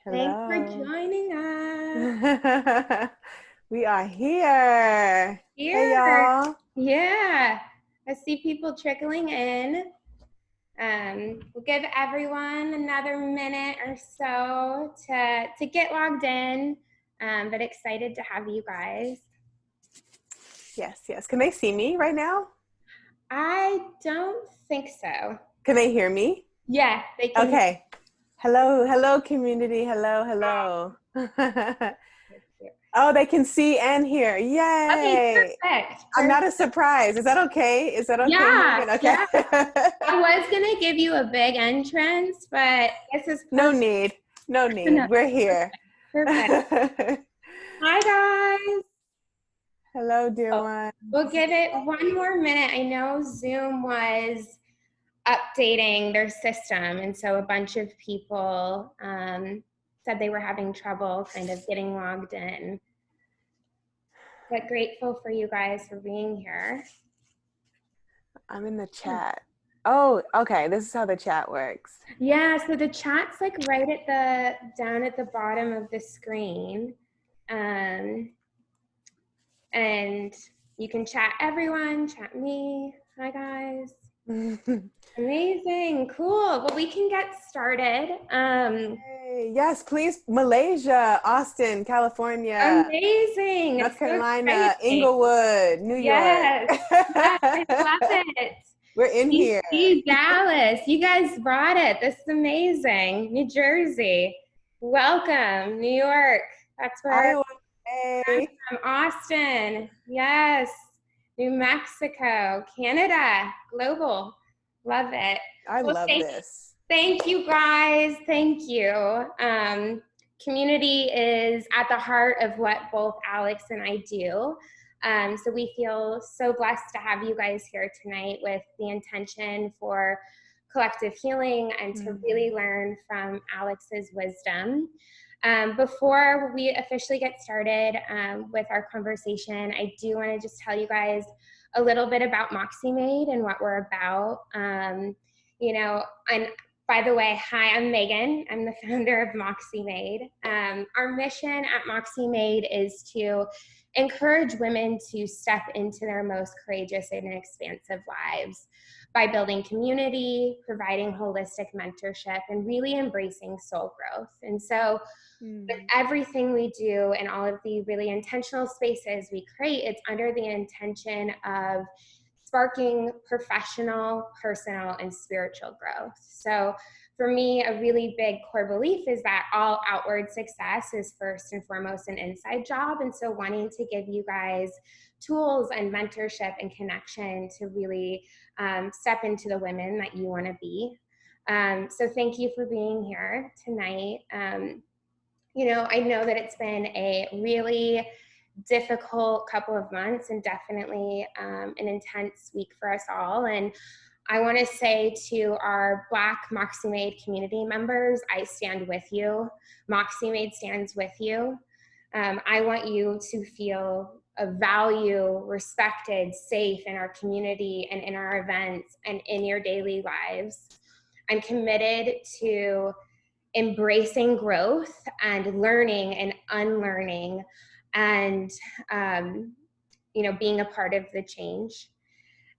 Thanks for Hello. joining us We are here. Hey, here. y'all. Yeah, I see people trickling in. We'll give everyone another minute or so to get logged in, but excited to have you guys. Yes, yes. Can they see me right now? I don't think so. Can they hear me? Yeah, they can. Okay. Hello, hello, community. Hello, hello. Oh, they can see and hear. Okay, Yay. perfect. I'm not Perfect. a surprise. Is that okay? Is that okay, Yeah, Megan? Okay. yeah. I was gonna give you a big entrance, but this is No perfect. need. No No, need. We're here. perfect. Hi, guys. Hello, dear Oh, one. we'll give it one more minute. I know Zoom was updating their system, and so a bunch of people said they were having trouble kind of getting logged in. But grateful for you guys for being here. I'm in the chat. Oh, okay. This is how the chat works. Yeah, so the chat's like right at down at the bottom of the screen. And you can chat everyone, chat me. Hi, guys. Amazing. Cool. Well, we can get started. Hey, yes, please. Malaysia, Austin, California, Amazing. North It's so Carolina, exciting. Inglewood, New York. Yes. Yes, I love it. We're in here. DC, Dallas. You guys brought it. This is amazing. New Jersey. Welcome. New York. That's where Iowa. Hey. I'm from. Austin. Yes. New Mexico. Canada. Global. Love it. I Well, love this. thank you guys. Thank you. Community is at the heart of what both Alex and I do. So we feel so blessed to have you guys here tonight with the intention for collective healing and to really learn from Alex's wisdom. Before we officially get started with our conversation, I do want to just tell you guys a little bit about MoxxieMade and what we're about. And by the way, hi, I'm Megan. I'm the founder of MoxxieMade. Our mission at MoxxieMade is to encourage women to step into their most courageous and expansive lives by building community, providing holistic mentorship, and really embracing soul growth. And so with everything we do and all of the really intentional spaces we create, it's under the intention of sparking professional, personal, and spiritual growth. So for me, a really big core belief is that all outward success is first and foremost an inside job. And so wanting to give you guys tools and mentorship and connection to really step into the women that you want to be. So thank you for being here tonight. I know that it's been a really difficult couple of months and definitely an intense week for us all. And I want to say to our Black MoxxieMade community members, I stand with you. MoxxieMade stands with you. I want you to feel a value, respected, safe in our community and in our events and in your daily lives. I'm committed to embracing growth and learning and unlearning and being a part of the change.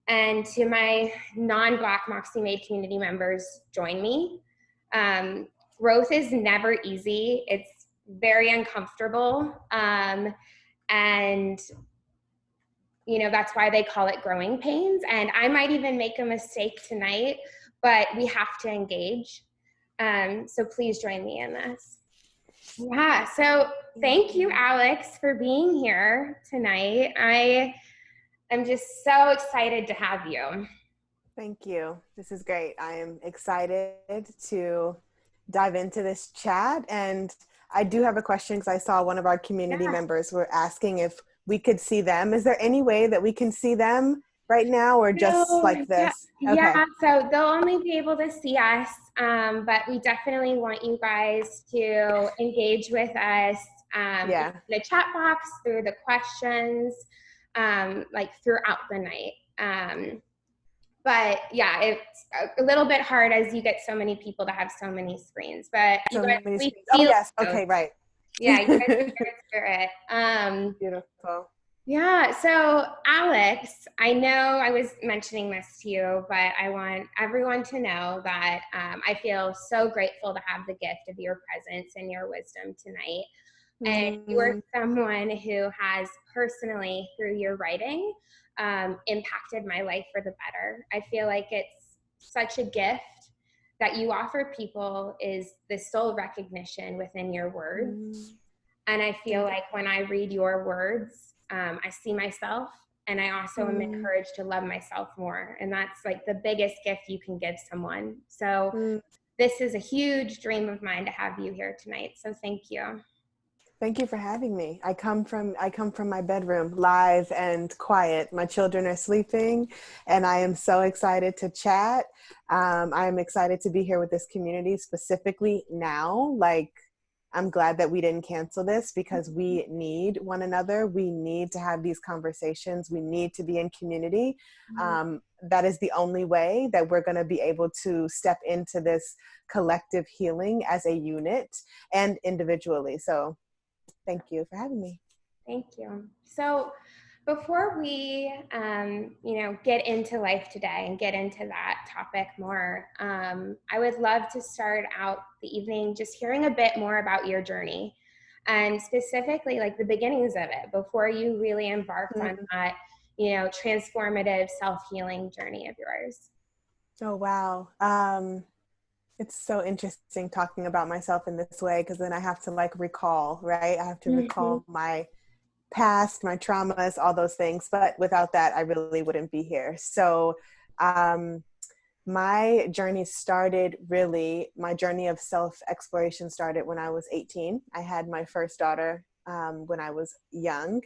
And to my non-Black MoxxieMade community members, join me. Growth is never easy. It's very uncomfortable. And that's why they call it growing pains. And I might even make a mistake tonight, but we have to engage. So please join me in this. Yeah, so thank you, Alex, for being here tonight. I am just so excited to have you. Thank you. This is great. I am excited to dive into this chat. And I do have a question because I saw one of our community members were asking if we could see them. Is there any way that we can see them right now or just like this? Yeah, so they'll only be able to see us, but we definitely want you guys to engage with us in the chat box, through the questions, like throughout the night. But yeah, it's a little bit hard as you get so many people to have so many screens, but you So guys, many we screens. Oh feel yes. those. Okay. Right. Yeah, you guys are good spirit. Beautiful. Yeah, so Alex, I know I was mentioning this to you, but I want everyone to know that I feel so grateful to have the gift of your presence and your wisdom tonight. And you are Mm, someone who has personally, through your writing, impacted my life for the better. I feel like it's such a gift that you offer people is the soul recognition within your words. mm, And I feel thank like when I read your words, I see myself, and I also am you. encouraged to love myself more. And that's like the biggest gift you can give someone. So Mm. this is a huge dream of mine to have you here tonight. So thank you. Thank you for having me. I come from my bedroom, live and quiet. My children are sleeping, and I am so excited to chat. I am excited to be here with this community specifically now. Like, I'm glad that we didn't cancel this because we need one another. We need to have these conversations. We need to be in community. That is the only way that we're going to be able to step into this collective healing as a unit and individually. So thank you for having me. Thank you. So before we, get into life today and get into that topic more, I would love to start out the evening just hearing a bit more about your journey and specifically like the beginnings of it before you really embarked on Mm. that, transformative self-healing journey of yours. Oh, wow. It's so interesting talking about myself in this way because then I have to like recall, right? I have to Mhm. recall my past, my traumas, all those things. But without that, I really wouldn't be here. So, um, my journey of self exploration started when I was 18. I had my first daughter when I was young.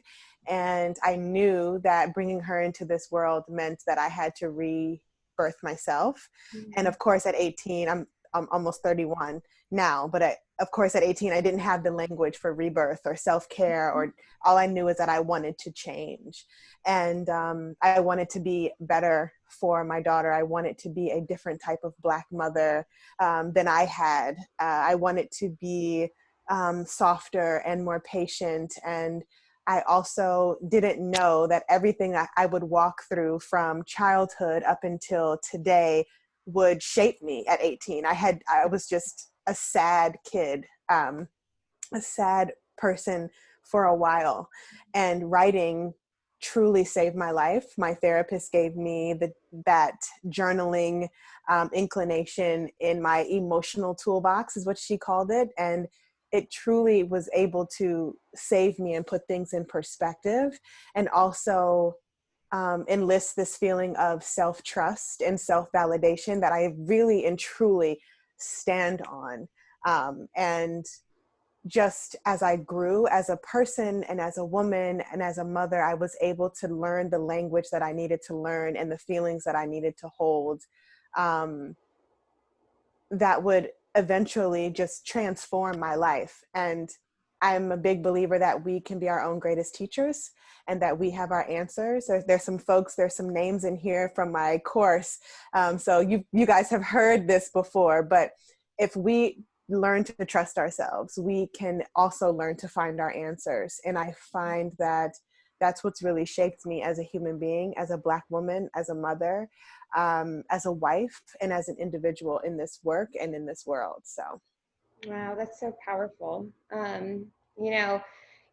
And I knew that bringing her into this world meant that I had to rebirth myself. And Mhm. of course, at 18, I'm almost 31 now, but of course, at 18, I didn't have the language for rebirth or self care, or all I knew is that I wanted to change. And I wanted to be better for my daughter. I wanted to be a different type of Black mother than I had. I wanted to be softer and more patient. And I also didn't know that everything I would walk through from childhood up until today would shape me at 18. I was just a sad kid, a sad person for a while. And writing truly saved my life. My therapist gave me that journaling inclination in my emotional toolbox, is what she called it. And it truly was able to save me and put things in perspective, and also enlist this feeling of self-trust and self-validation that I really and truly stand on. And just as I grew as a person and as a woman and as a mother, I was able to learn the language that I needed to learn and the feelings that I needed to hold, um, that would eventually just transform my life. And I'm a big believer that we can be our own greatest teachers and that we have our answers. There's some names in here from my course. So you guys have heard this before, but if we learn to trust ourselves, we can also learn to find our answers. And I find that that's what's really shaped me as a human being, as a Black woman, as a mother, as a wife, and as an individual in this work and in this world. So, Wow, that's so powerful. You know,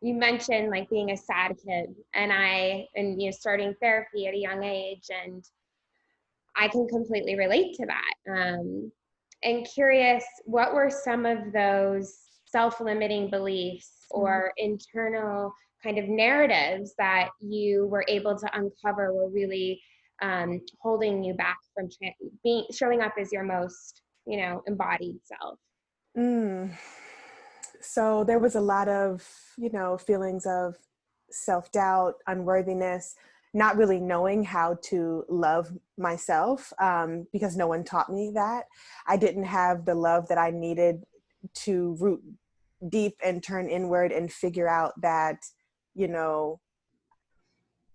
you mentioned like being a sad kid, and starting therapy at a young age, and I can completely relate to that. And curious, what were some of those self-limiting beliefs or internal kind of narratives that you were able to uncover were really holding you back from being showing up as your most, embodied self? mm. So there was a lot of, feelings of self-doubt, unworthiness, not really knowing how to love myself, because no one taught me that. I didn't have the love that I needed to root deep and turn inward and figure out that, you know,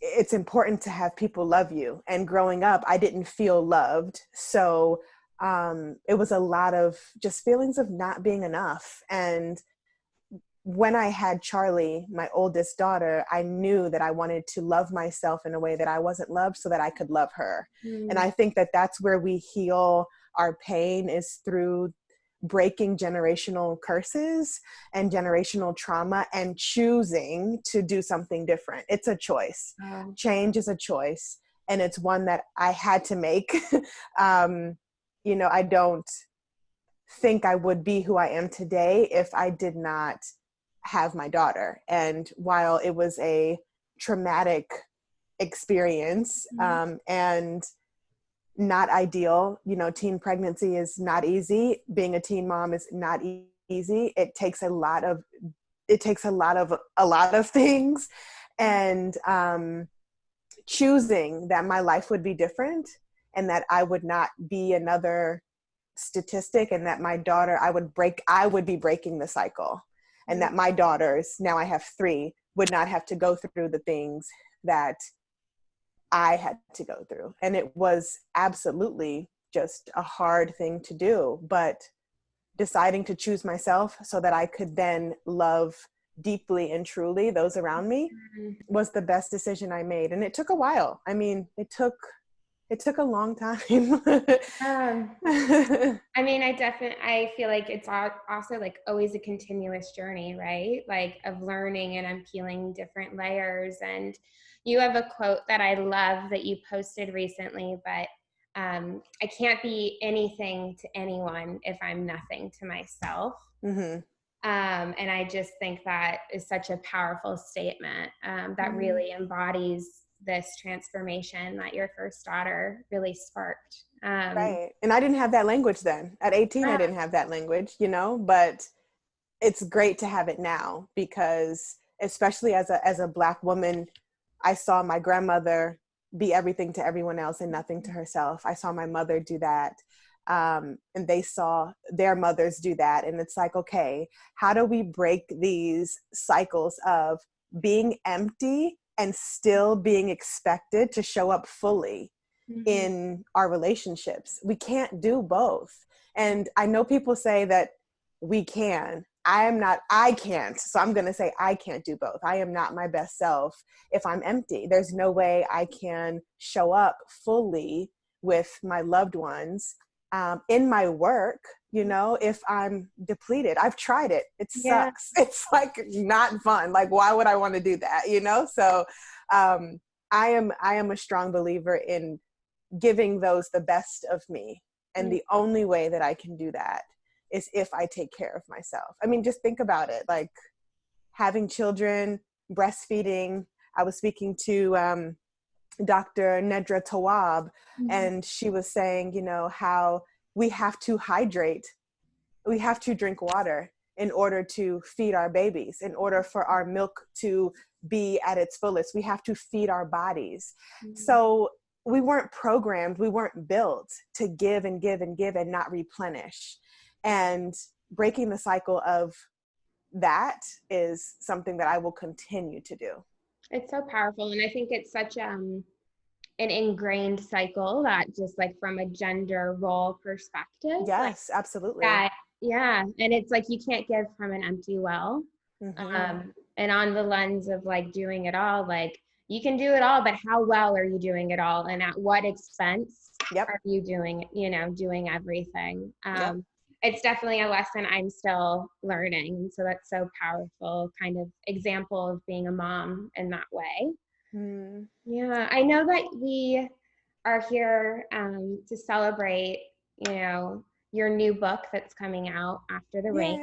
it's important to have people love you. And growing up, I didn't feel loved. So it was a lot of just feelings of not being enough. And when I had Charlie, my oldest daughter, I knew that I wanted to love myself in a way that I wasn't loved so that I could love her. And I think that that's where we heal our pain, is through breaking generational curses and generational trauma and choosing to do something different. It's a choice. Change is a choice. And it's one that I had to make. I don't think I would be who I am today if I did not have my daughter. And while it was a traumatic experience, and not ideal, teen pregnancy is not easy. Being a teen mom is not easy. It takes a lot of a lot of things. And choosing that my life would be different and that I would not be another statistic, and that my daughter, I would be breaking the cycle, and that my daughters, now I have 3, would not have to go through the things that I had to go through. And it was absolutely just a hard thing to do, but deciding to choose myself so that I could then love deeply and truly those around me was the best decision I made. And it took a while. I mean, it took a long time. I mean, I feel like it's also like always a continuous journey, right? Like of learning and unpeeling different layers. And you have a quote that I love that you posted recently, but I can't be anything to anyone if I'm nothing to myself. And I just think that is such a powerful statement that really embodies this transformation that your first daughter really sparked. Right. And I didn't have that language then. At 18, I didn't have that language, but it's great to have it now, because especially as a Black woman, I saw my grandmother be everything to everyone else and nothing to herself. I saw my mother do that. And they saw their mothers do that. And it's like, okay, how do we break these cycles of being empty and still being expected to show up fully in our relationships? We can't do both. And I know people say that we can. I can't. So I'm going to say I can't do both. I am not my best self if I'm empty. There's no way I can show up fully with my loved ones in my work, if I'm depleted. I've tried it. It sucks. It's like not fun. Like, why would I want to do that? So I am a strong believer in giving those the best of me. And the only way that I can do that is if I take care of myself. I mean, just think about it, like having children, breastfeeding. I was speaking to Dr. Nedra Tawwab, and she was saying, how we have to hydrate. We have to drink water in order to feed our babies, in order for our milk to be at its fullest. We have to feed our bodies. So we weren't programmed, we weren't built to give and give and give and not replenish. And breaking the cycle of that is something that I will continue to do. It's so powerful. And I think it's such an ingrained cycle that just like from a gender role perspective. Yes, absolutely. And it's like you can't give from an empty well. And on the lens of like doing it all, like you can do it all, but how well are you doing it all? And at what expense are you doing everything? It's definitely a lesson I'm still learning. And so that's so powerful kind of example of being a mom in that way. Yeah, I know that we are here to celebrate, your new book that's coming out after the rain.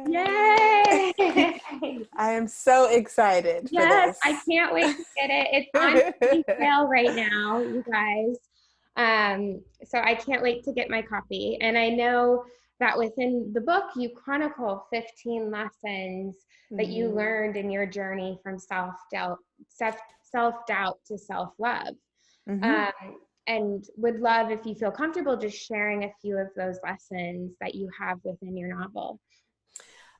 Yay! I am so excited for this. I can't wait to get it. It's on sale right now, you guys. So I can't wait to get my copy. And I know that within the book, you chronicle 15 lessons that you learned in your journey from self-doubt to self-love. And would love if you feel comfortable just sharing a few of those lessons that you have within your novel.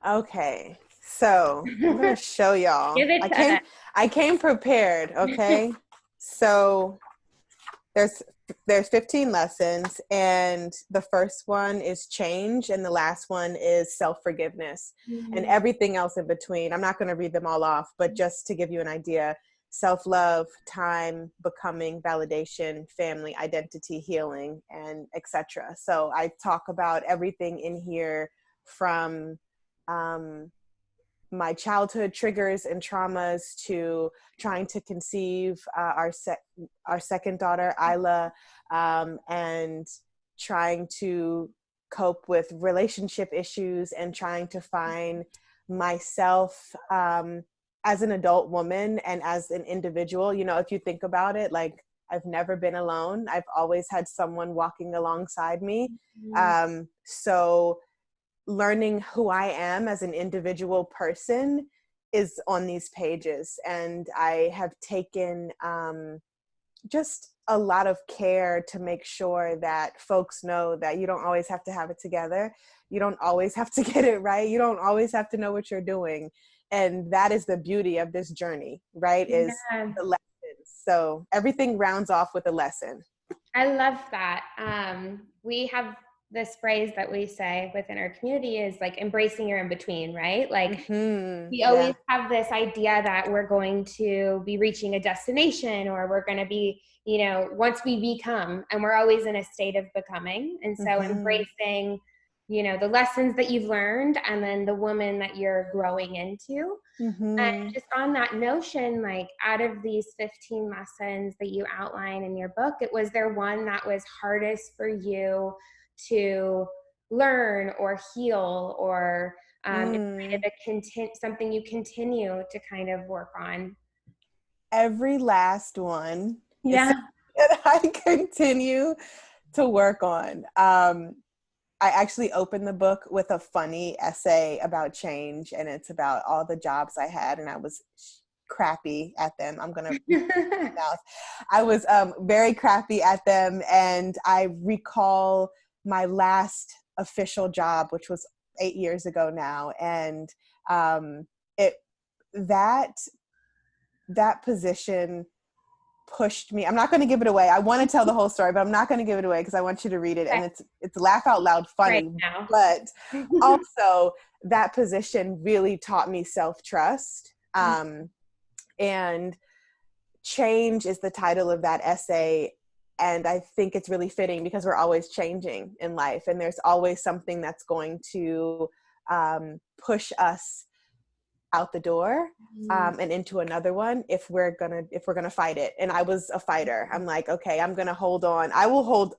Okay, so I'm going to show y'all. I came prepared, okay? So there's 15 lessons, and the first one is change, and the last one is self-forgiveness, and Mm-hmm. everything else in between. I'm not going to read them all off, but just to give you an idea: self-love, time, becoming, validation, family, identity, healing, and etc. So I talk about everything in here, from my childhood triggers and traumas to trying to conceive our second daughter, Isla, and trying to cope with relationship issues and trying to find myself as an adult woman and as an individual. You know, if you think about it, like, I've never been alone. I've always had someone walking alongside me. So learning who I am as an individual person is on these pages. And I have taken just a lot of care to make sure that folks know that you don't always have to have it together. You don't always have to get it right. You don't always have to know what you're doing. And that is the beauty of this journey, right? Is Yeah. the lessons. So everything rounds off with a lesson. I love that. We have this phrase that we say within our community is like embracing your in between, right? Like we always Yeah. have this idea that we're going to be reaching a destination, or we're going to be, you know, once we become, and we're always in a state of becoming. And so embracing, you know, the lessons that you've learned and then the woman that you're growing into. And just on that notion, like out of these 15 lessons that you outline in your book, was there one that was hardest for you to learn or heal, or something you continue to kind of work on? Every last one is Yeah. something that I continue to work on. I actually opened the book with a funny essay about change, and it's about all the jobs I had, and I was crappy at them. I'm gonna mouth. I was very crappy at them, and I recall my last official job, which was 8 years ago now, and it that that position pushed me. I'm not going to give it away. I want to tell the whole story, but I'm not going to give it away because I want you to read it. Okay. And it's laugh out loud Right funny, now. but also that position really taught me self-trust. And change is the title of that essay. And I think it's really fitting because we're always changing in life, and there's always something that's going to push us out the door and into another one if we're gonna fight it. And I was a fighter. I'm like, okay, I'm gonna hold on.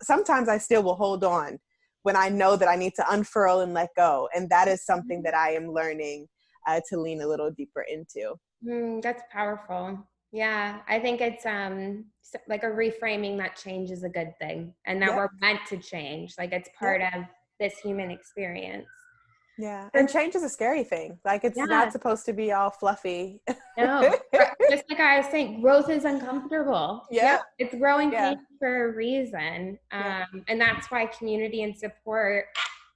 Sometimes I still will hold on when I know that I need to unfurl and let go. And that is something that I am learning to lean a little deeper into. That's powerful. Yeah, I think it's like a reframing that change is a good thing, and that Yep. we're meant to change. Like it's part of this human experience. Yeah. And change is a scary thing. Like, it's not supposed to be all fluffy. No, just like I was saying, growth is uncomfortable. Yeah, it's growing pains for a reason. And that's why community and support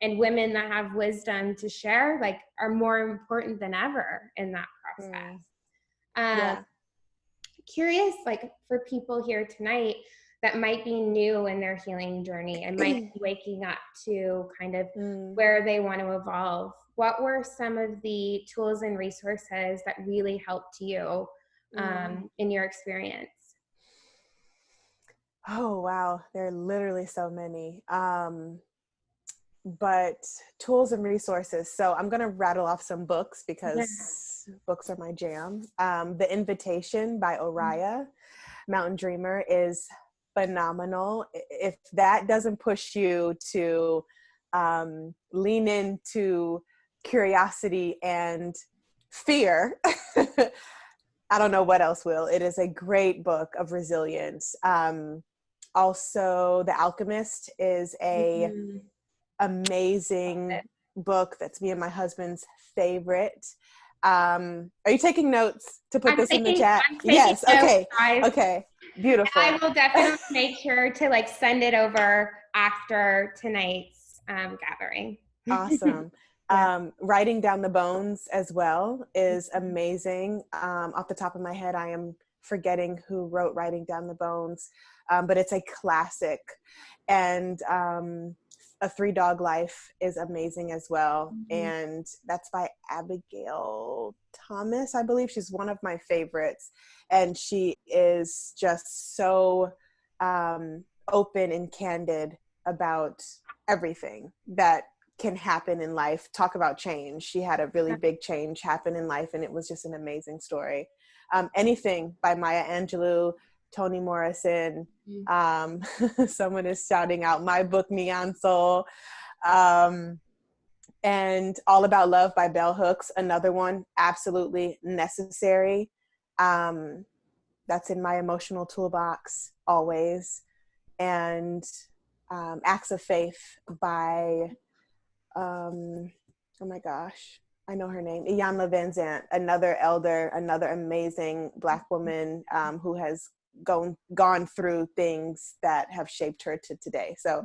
and women that have wisdom to share, like, are more important than ever in that process. Curious, like, for people here tonight that might be new in their healing journey and might be waking up to kind of where they want to evolve, what were some of the tools and resources that really helped you in your experience? Oh, wow. There are literally so many. But tools and resources. So I'm going to rattle off some books because books are my jam. The Invitation by Oriah Mountain Dreamer is phenomenal. If that doesn't push you to lean into curiosity and fear, I don't know what else will. It is a great book of resilience. Also, The Alchemist is a amazing book that's me and my husband's favorite. Are you taking notes to put this in the chat? Yes. Okay. Okay. Beautiful. I will definitely make sure to like send it over after tonight's gathering. Awesome. Writing Down the Bones as well is amazing. Off the top of my head, I am forgetting who wrote Writing Down the Bones, but it's a classic. And A Three Dog Life is amazing as well. And that's by Abigail Thomas, I believe. She's one of my favorites. And she is just so open and candid about everything that can happen in life. Talk about change. She had a really big change happen in life, and it was just an amazing story. Anything by Maya Angelou, Toni Morrison. Someone is shouting out my book, Neon Soul. And All About Love by Bell Hooks, another one, absolutely necessary. That's in my emotional toolbox always. And Acts of Faith by, oh my gosh, I know her name, Iyanla Vanzant, another elder, another amazing Black woman who has gone through things that have shaped her to today. So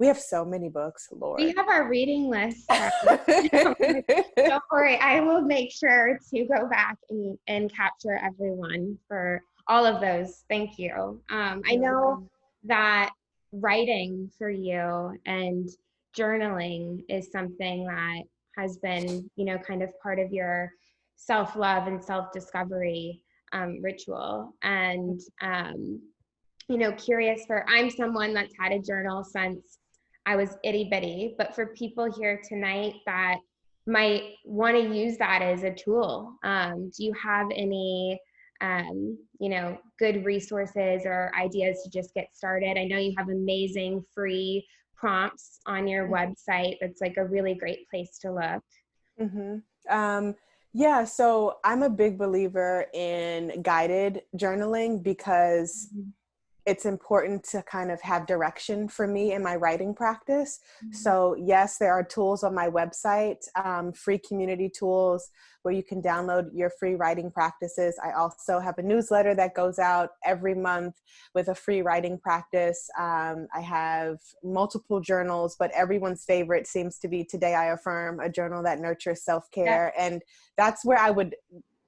we have so many books, Lord. We have our reading list. Don't worry, I will make sure to go back and capture everyone for all of those. Thank you. I know that writing for you and journaling is something that has been, kind of part of your self-love and self-discovery ritual. And, curious I'm someone that's had a journal since I was itty bitty, but for people here tonight that might want to use that as a tool, do you have any, good resources or ideas to just get started? I know you have amazing free prompts on your website. That's like a really great place to look. Yeah, so I'm a big believer in guided journaling because it's important to kind of have direction for me in my writing practice. So yes, there are tools on my website, free community tools where you can download your free writing practices. I also have a newsletter that goes out every month with a free writing practice. I have multiple journals, but everyone's favorite seems to be Today I Affirm, a journal that nurtures self-care. Yeah. And that's where I would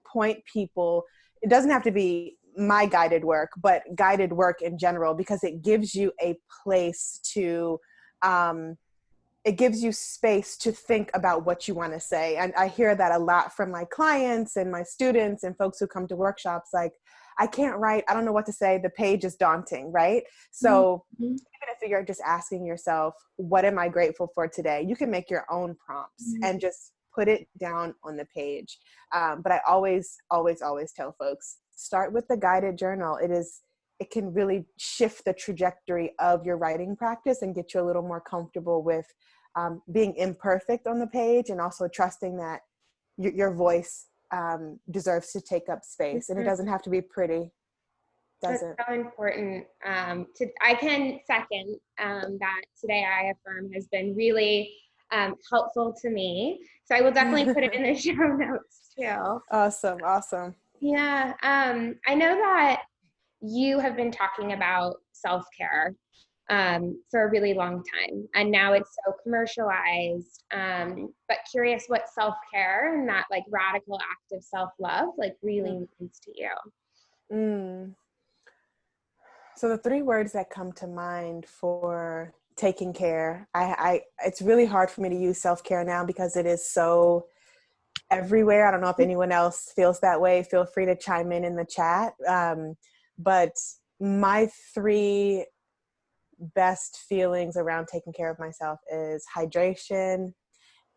point people. It doesn't have to be my guided work, but guided work in general, because it gives you a place to, it gives you space to think about what you want to say. And I hear that a lot from my clients and my students and folks who come to workshops, like, I can't write, I don't know what to say, the page is daunting, right? So even if you're just asking yourself, what am I grateful for today? You can make your own prompts and just put it down on the page. But I always tell folks, start with the guided journal. It can really shift the trajectory of your writing practice and get you a little more comfortable with being imperfect on the page, and also trusting that your voice deserves to take up space, and it doesn't have to be pretty. That's so important. I can second that Today I Affirm has been really helpful to me. So I will definitely put it in the show notes too. Awesome. Yeah. I know that you have been talking about self-care for a really long time, and now it's so commercialized. But curious what self-care and that like radical act of self-love like really means to you. So the three words that come to mind for taking care, it's really hard for me to use self-care now because it is so everywhere. I don't know if anyone else feels that way. Feel free to chime in the chat. But my three best feelings around taking care of myself is hydration,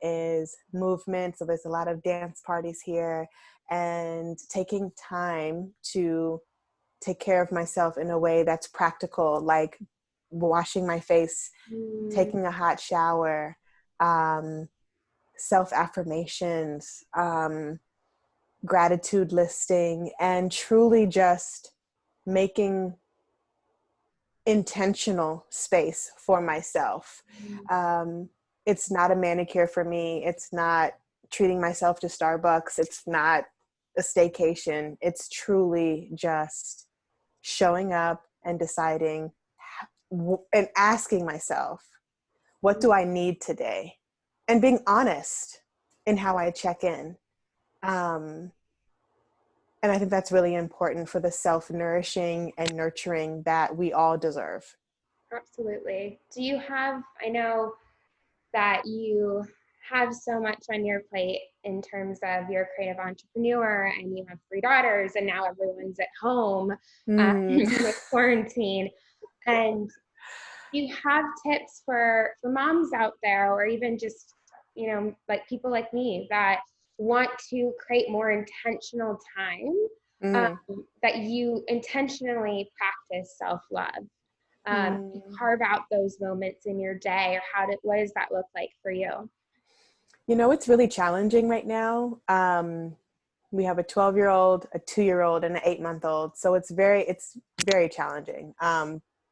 is movement. So there's a lot of dance parties here, and taking time to take care of myself in a way that's practical, like washing my face, taking a hot shower, self-affirmations, gratitude listing, and truly just making intentional space for myself. It's not a manicure for me. It's not treating myself to Starbucks. It's not a staycation. It's truly just showing up and deciding and asking myself, what do I need today? And being honest in how I check in. And I think that's really important for the self-nourishing and nurturing that we all deserve. Absolutely. Do you have, I know that you have so much on your plate in terms of you're a creative entrepreneur and you have three daughters and now everyone's at home Mm. with quarantine. And you have tips for moms out there, or even just, you know, like people like me that want to create more intentional time, Mm. that you intentionally practice self-love, you Mm. carve out those moments in your day, or what does that look like for you? You know, it's really challenging right now. We have a 12-year-old, a 2-year-old, and an 8-month-old. So it's very challenging.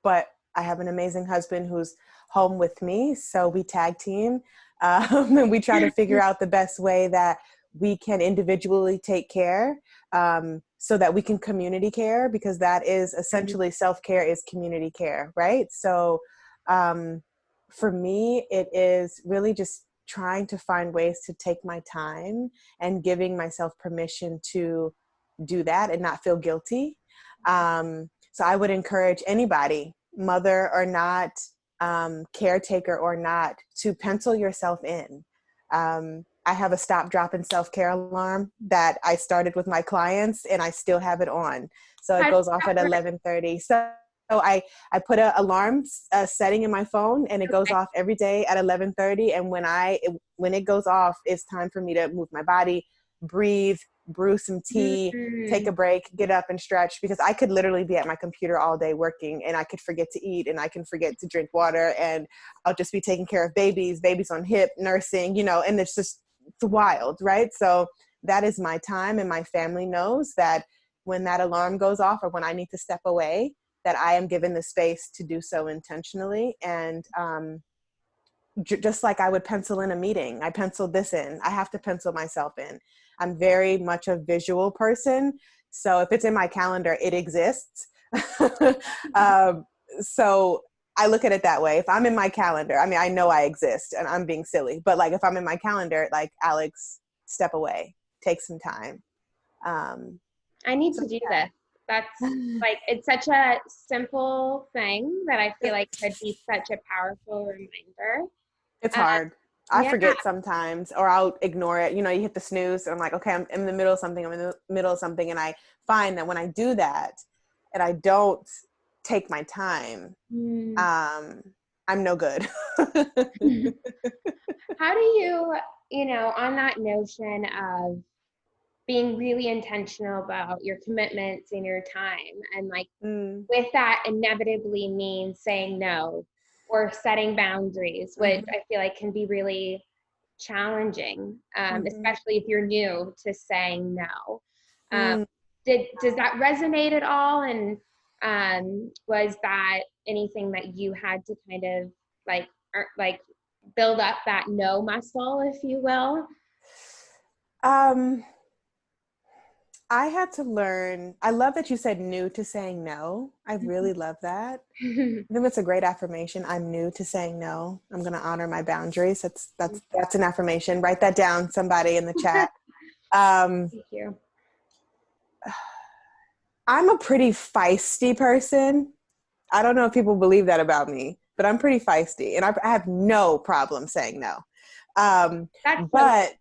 But I have an amazing husband who's home with me. So we tag team, and we try to figure out the best way that we can individually take care, so that we can community care, because that is essentially self-care is community care, right? So for me, it is really just trying to find ways to take my time and giving myself permission to do that and not feel guilty. So I would encourage anybody, mother or not, caretaker or not, to pencil yourself in. I have a stop, drop, and self-care alarm that I started with my clients, and I still have it on. So it How does goes off that at work? 11:30. So I put an alarm setting in my phone, and it goes Okay. off every day at 11:30. And when it goes off, it's time for me to move my body, breathe, brew some tea, take Mm-hmm. a break, get up and stretch, because I could literally be at my computer all day working, and I could forget to eat, and I can forget to drink water, and I'll just be taking care of babies on hip, nursing, and it's wild, right? So that is my time, and my family knows that when that alarm goes off or when I need to step away, that I am given the space to do so intentionally. And just like I would pencil in a meeting, I penciled this in. I have to pencil myself in. I'm very much a visual person. So if it's in my calendar, it exists. um, so I look at it that way. If I'm in my calendar, I mean, I know I exist and I'm being silly, but like if I'm in my calendar, like, Alex, step away, take some time. Um, I need so to do this. That's like, it's such a simple thing that I feel like could be such a powerful reminder. It's Uh, hard. I yeah, forget sometimes, or I'll ignore it. You hit the snooze, and I'm like, okay, I'm in the middle of something. I'm in the middle of something. And I find that when I do that and I don't take my time, mm. um, I'm no good. How do you, on that notion of being really intentional about your commitments and your time, and like Mm, with that inevitably means saying no or setting boundaries, which mhm, I feel like can be really challenging, mhm, especially if you're new to saying no. Um, mm. does that resonate at all? And was that anything that you had to kind of like build up that no muscle, if you will? Um, I had to learn. I love that you said new to saying no. I really love that. I think that's a great affirmation. I'm new to saying no. I'm going to honor my boundaries. That's an affirmation. Write that down, somebody in the chat. Um, Thank you. I'm a pretty feisty person. I don't know if people believe that about me, but I'm pretty feisty, and I have no problem saying no. That's so But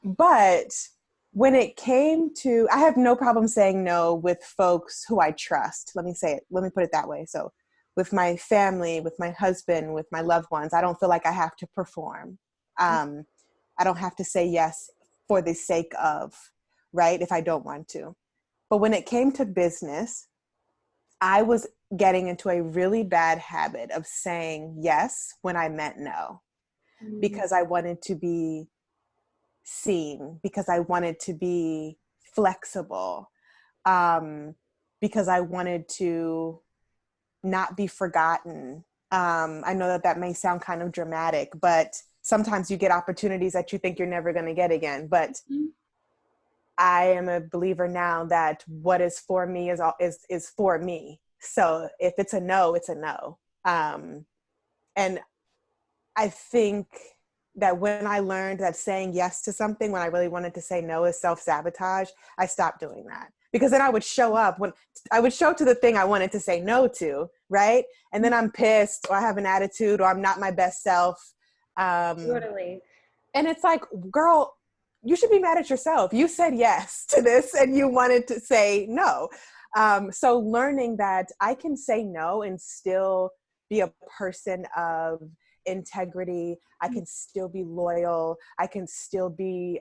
but when it came to, I have no problem saying no with folks who I trust. Let me put it that way. So with my family, with my husband, with my loved ones, I don't feel like I have to perform. Um, I don't have to say yes for the sake of, right? If I don't want to. But when it came to business, I was getting into a really bad habit of saying yes when I meant no, mm, because I wanted to be seen, because I wanted to be flexible, um, because I wanted to not be forgotten. I know that that may sound kind of dramatic, but sometimes you get opportunities that you think you're never going to get again. But I am a believer now that what is for me is for me. So if it's a no, it's a no. And I think that when I learned that saying yes to something when I really wanted to say no is self-sabotage, I stopped doing that. Because then I would show up to the thing I wanted to say no to, right? And then I'm pissed, or I have an attitude, or I'm not my best self. Totally. And it's like, girl, you should be mad at yourself. You said yes to this and you wanted to say no. So learning that I can say no and still be a person of integrity. I can still be loyal. I can still be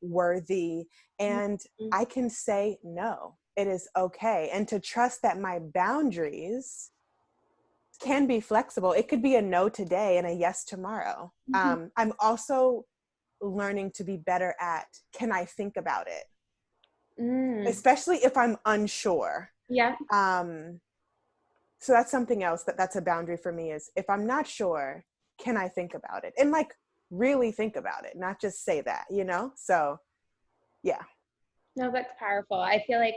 worthy. And I can say no. It is okay. And to trust that my boundaries can be flexible. It could be a no today and a yes tomorrow. I'm also learning to be better at, can I think about it? Especially if I'm unsure. Yeah. So that's something else that's a boundary for me, is if I'm not sure, can I think about it? And like really think about it, not just say that, you know? So yeah. No, that's powerful. I feel like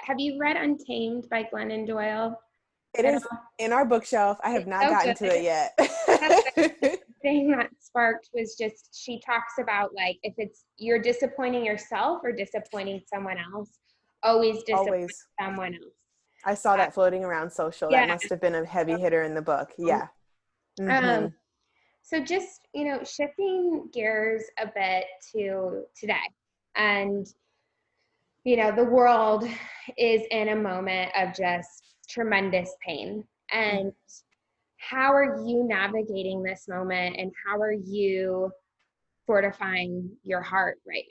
have you read Untamed by Glennon Doyle? It is in our bookshelf. I have It's not so gotten good. to it yet. The thing that sparked was just, she talks about like, if it's you're disappointing yourself or disappointing someone else, always disappoint someone else. I saw that floating around social. Yeah. That must have been a heavy hitter in the book. Yeah. Mm-hmm. So just, shifting gears a bit to today, and the world is in a moment of just tremendous pain. And how are you navigating this moment, and how are you fortifying your heart right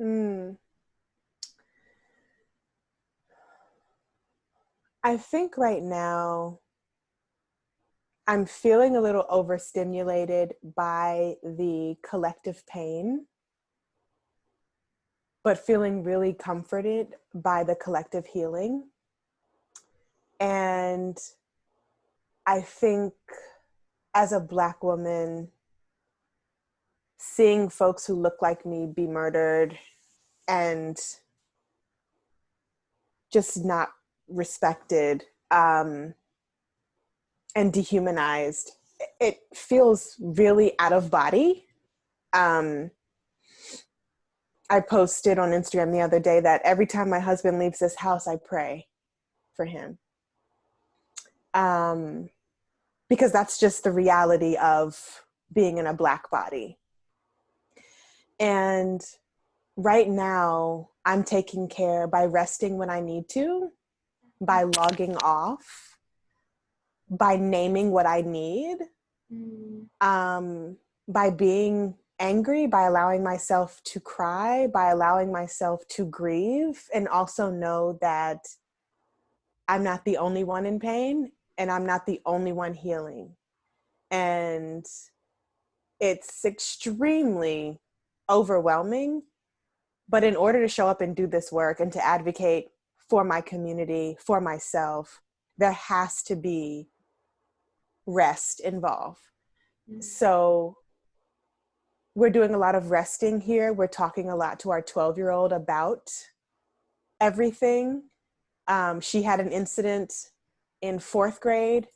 now? I think right now I'm feeling a little overstimulated by the collective pain, but feeling really comforted by the collective healing. And I think as a Black woman, seeing folks who look like me be murdered and just not respected and dehumanized, it feels really out of body. I posted on Instagram the other day that every time my husband leaves this house, I pray for him. Because that's just the reality of being in a Black body. And right now, I'm taking care by resting when I need to, by logging off, by naming what I need, by being angry, by allowing myself to cry, by allowing myself to grieve, and also know that I'm not the only one in pain and I'm not the only one healing. And it's extremely overwhelming. But in order to show up and do this work and to advocate for my community, for myself, there has to be rest involved. So we're doing a lot of resting here. We're talking a lot to our 12-year-old about everything. She had an incident in 4th grade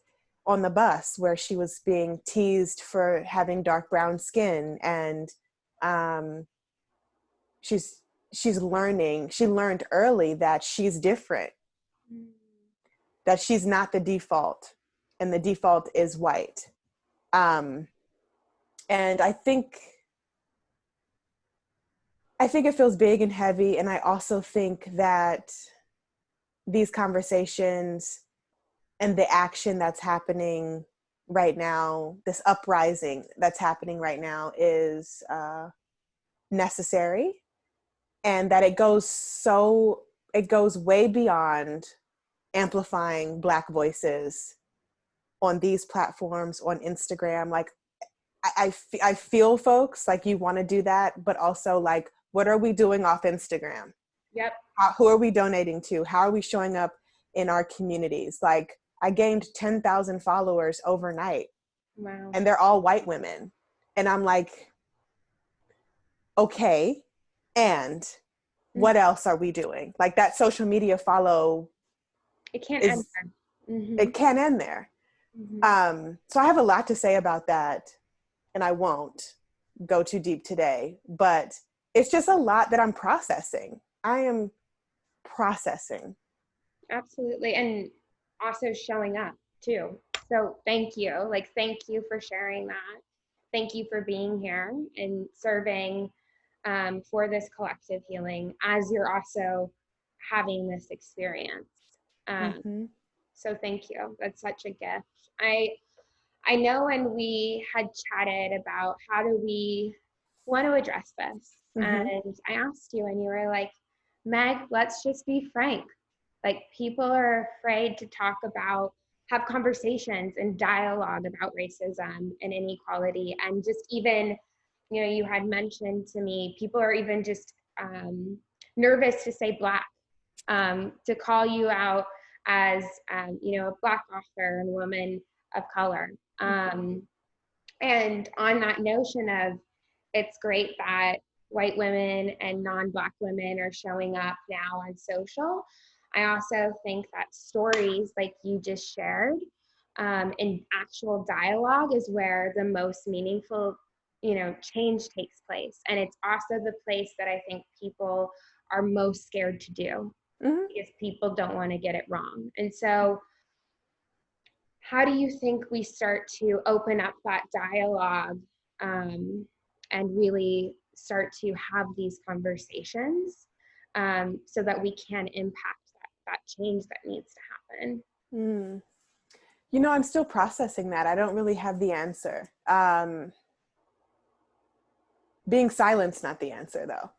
on the bus where she was being teased for having dark brown skin, and she's learning. She learned early that she's different, that she's not the default, and the default is white. And I think it feels big and heavy. And I also think that these conversations and the action that's happening right now, this uprising that's happening right now, is necessary, and that it goes way beyond amplifying Black voices on these platforms, on Instagram. Like I feel folks, like, you want to do that, but also like, what are we doing off Instagram? Yep. Who are we donating to? How are we showing up in our communities? Like, I gained 10,000 followers overnight. Wow. And they're all white women. And I'm like, okay, and what else are we doing? Like, that social media follow, it can't end there. It can't end there. So I have a lot to say about that. and I won't go too deep today, but it's just a lot that I'm processing. I am processing. Absolutely. And also showing up too. So thank you. Like, thank you for sharing that. Thank you for being here and serving for this collective healing as you're also having this experience. Um, Mm-hmm. so thank you. That's such a gift. I know when we had chatted about how do we want to address this, Mm-hmm. and I asked you, and you were like, Meg, let's just be frank. Like, people are afraid to talk about, have conversations and dialogue about racism and inequality. And just even, you had mentioned to me, people are even just nervous to say Black, to call you out as, a Black author and woman of color. And on that notion of, it's great that white women and non-Black women are showing up now on social. I also think that stories like you just shared, and actual dialogue is where the most meaningful, change takes place. And it's also the place that I think people are most scared to do, Mm-hmm. because people don't want to get it wrong. And so how do you think we start to open up that dialogue, and really start to have these conversations, so that we can impact that change that needs to happen? Mm. I'm still processing that. I don't really have the answer. Being silent's not the answer, though.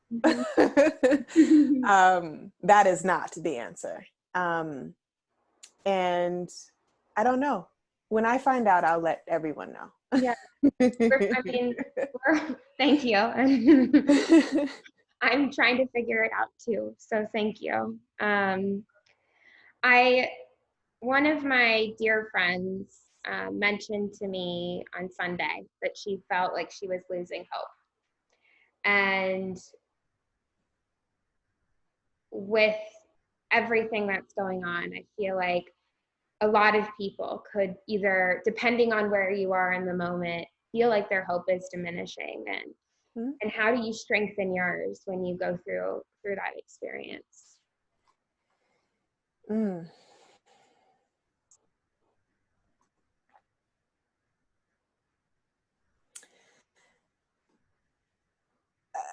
Mm-hmm. That is not the answer. And I don't know. When I find out, I'll let everyone know. Yeah, I mean, thank you. I'm trying to figure it out too. So thank you. I One of my dear friends mentioned to me on Sunday that she felt like she was losing hope. And with everything that's going on, I feel like a lot of people could either, depending on where you are in the moment, feel like their hope is diminishing. And how do you strengthen yours when you go through that experience? Mm.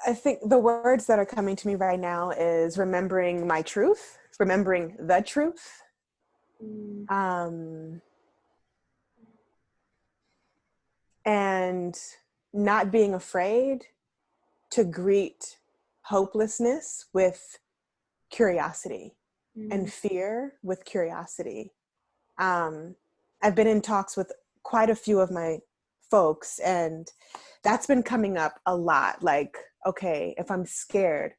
I think the words that are coming to me right now is remembering my truth, remembering the truth. Mm. And not being afraid to greet hopelessness with curiosity Mm. and fear with curiosity. I've been in talks with quite a few of my folks, and that's been coming up a lot. Like, okay, if I'm scared,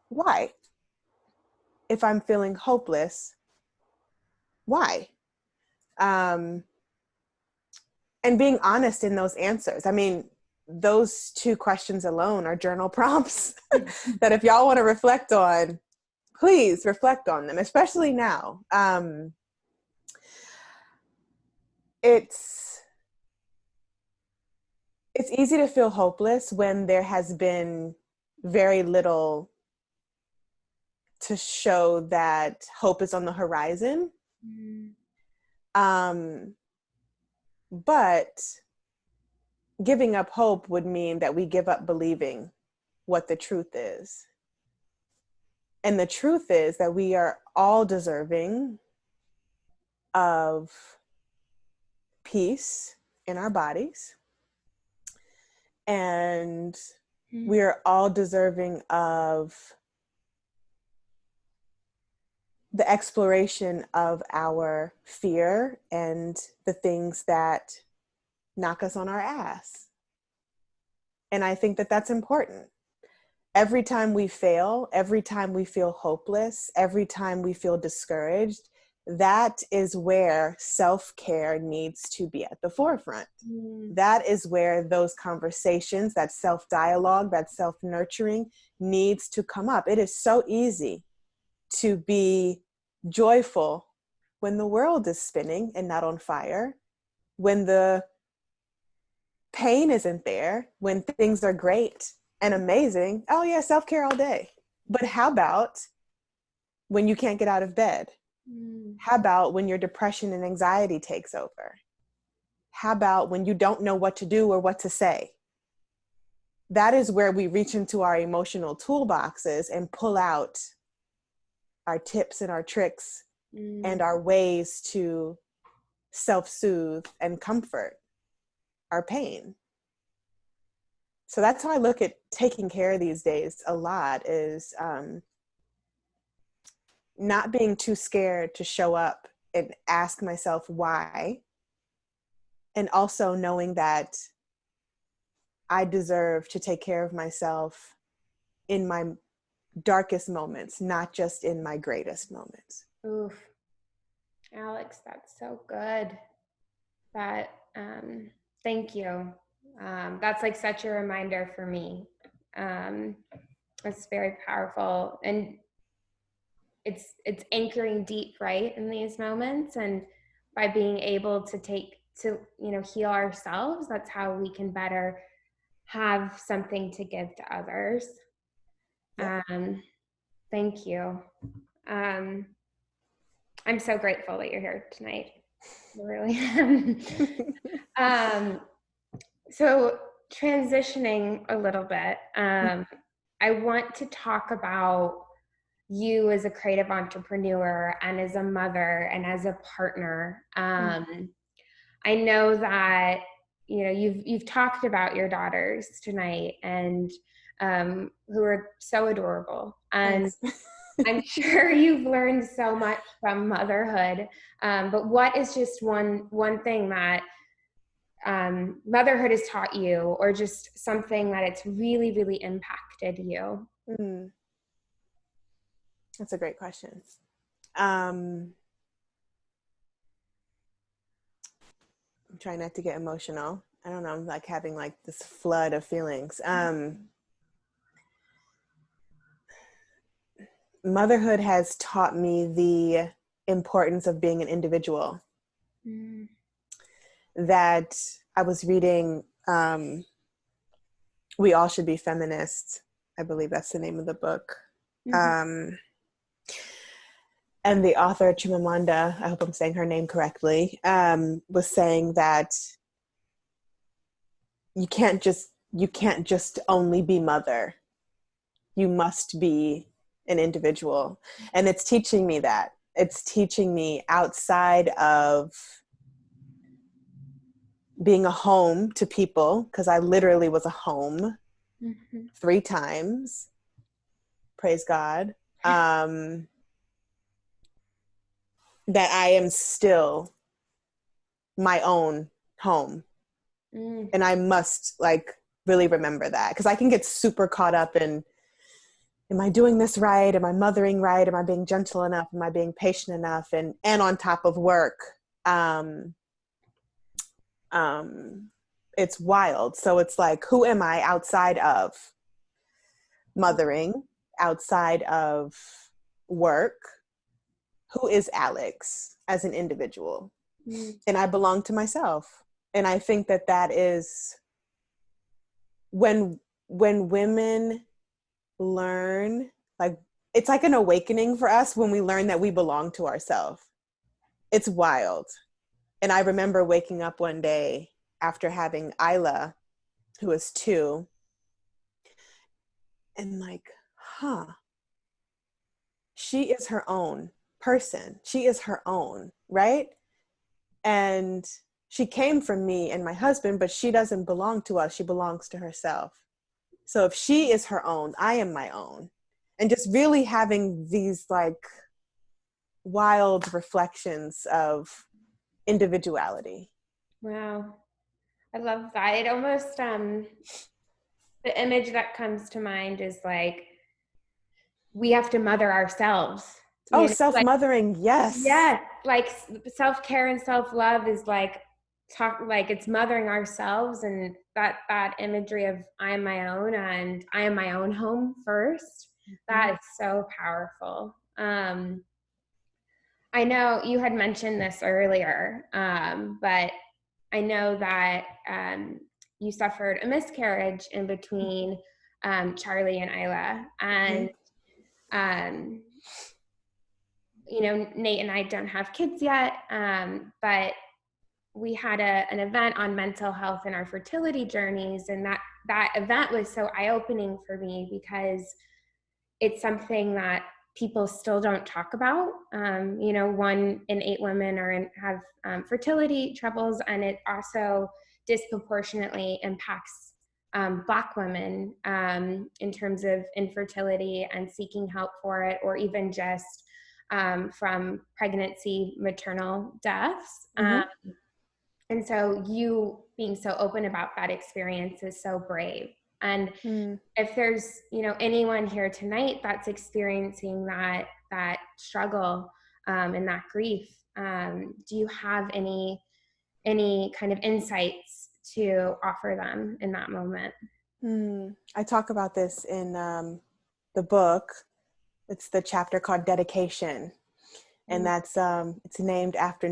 why? If I'm feeling hopeless, why? And being honest in those answers. I mean, those two questions alone are journal prompts that if y'all want to reflect on, please reflect on them, especially now. It's easy to feel hopeless when there has been very little to show that hope is on the horizon. Mm. Um, but giving up hope would mean that we give up believing what the truth is. And the truth is that we are all deserving of peace in our bodies. And we are all deserving of the exploration of our fear and the things that knock us on our ass. And I think that that's important. Every time we fail, every time we feel hopeless, every time we feel discouraged, that is where self-care needs to be at the forefront. Mm. That is where those conversations, that self-dialogue, that self-nurturing needs to come up. It is so easy to be joyful when the world is spinning and not on fire, when the pain isn't there, when things are great and amazing, oh yeah, self-care all day. But how about when you can't get out of bed? How about when your depression and anxiety takes over? How about when you don't know what to do or what to say? That is where we reach into our emotional toolboxes and pull out our tips and our tricks and our ways to self-soothe and comfort our pain. So that's how I look at taking care these days a lot, is not being too scared to show up and ask myself why. And also knowing that I deserve to take care of myself in my darkest moments, not just in my greatest moments. Oof. Alex, that's so good. That, thank you. That's like such a reminder for me. It's very powerful, and it's anchoring deep, right, in these moments. And by being able to heal ourselves, that's how we can better have something to give to others. Yep. Thank you. I'm so grateful that you're here tonight. I really am. So transitioning a little bit, I want to talk about you as a creative entrepreneur and as a mother and as a partner. I know that you've talked about your daughters tonight, and who are so adorable, and Thanks. I'm sure you've learned so much from motherhood. But what is just one thing that motherhood has taught you, or just something that it's really, really impacted you? That's a great question. I'm trying not to get emotional. I don't know, I'm like having like this flood of feelings. Motherhood has taught me the importance of being an individual. That I was reading, We All Should Be Feminists. I believe that's the name of the book. And the author, Chimamanda, I hope I'm saying her name correctly, was saying that you can't just only be mother. You must be an individual. And it's teaching me that. It's teaching me, outside of being a home to people, because I literally was a home 3 times. Praise God. That I am still my own home. And I must like really remember that, because I can get super caught up in, am I doing this right? Am I mothering right? Am I being gentle enough? Am I being patient enough? And on top of work, it's wild. So it's like, who am I outside of mothering, outside of work? Who is Alex as an individual? And I belong to myself. And I think that is when women learn, like, it's like an awakening for us when we learn that we belong to ourselves. It's wild. And I remember waking up one day after having Isla, who was 2, and like, she is her own person. She is her own, right? And she came from me and my husband, but she doesn't belong to us. She belongs to herself. So if she is her own, I am my own. And just really having these like wild reflections of individuality. Wow. I love that. It almost, the image that comes to mind is like, we have to mother ourselves. Oh, Like, self-mothering, yes. yeah, like self-care and self-love is like it's mothering ourselves, and that imagery of I am my own and I am my own home first. That is so powerful. I know you had mentioned this earlier, but I know that you suffered a miscarriage in between Charlie and Isla. And, you know, Nate and I don't have kids yet, but we had an event on mental health and our fertility journeys. And that event was so eye-opening for me because it's something that people still don't talk about. You know, 1 in 8 women have fertility troubles, and it also disproportionately impacts Black women in terms of infertility and seeking help for it, or even just from pregnancy, maternal deaths. And so you being so open about that experience is so brave. And if there's, you know, anyone here tonight that's experiencing that struggle and that grief, do you have any kind of insights to offer them in that moment? I talk about this in the book. It's the chapter called Dedication, and that's it's named after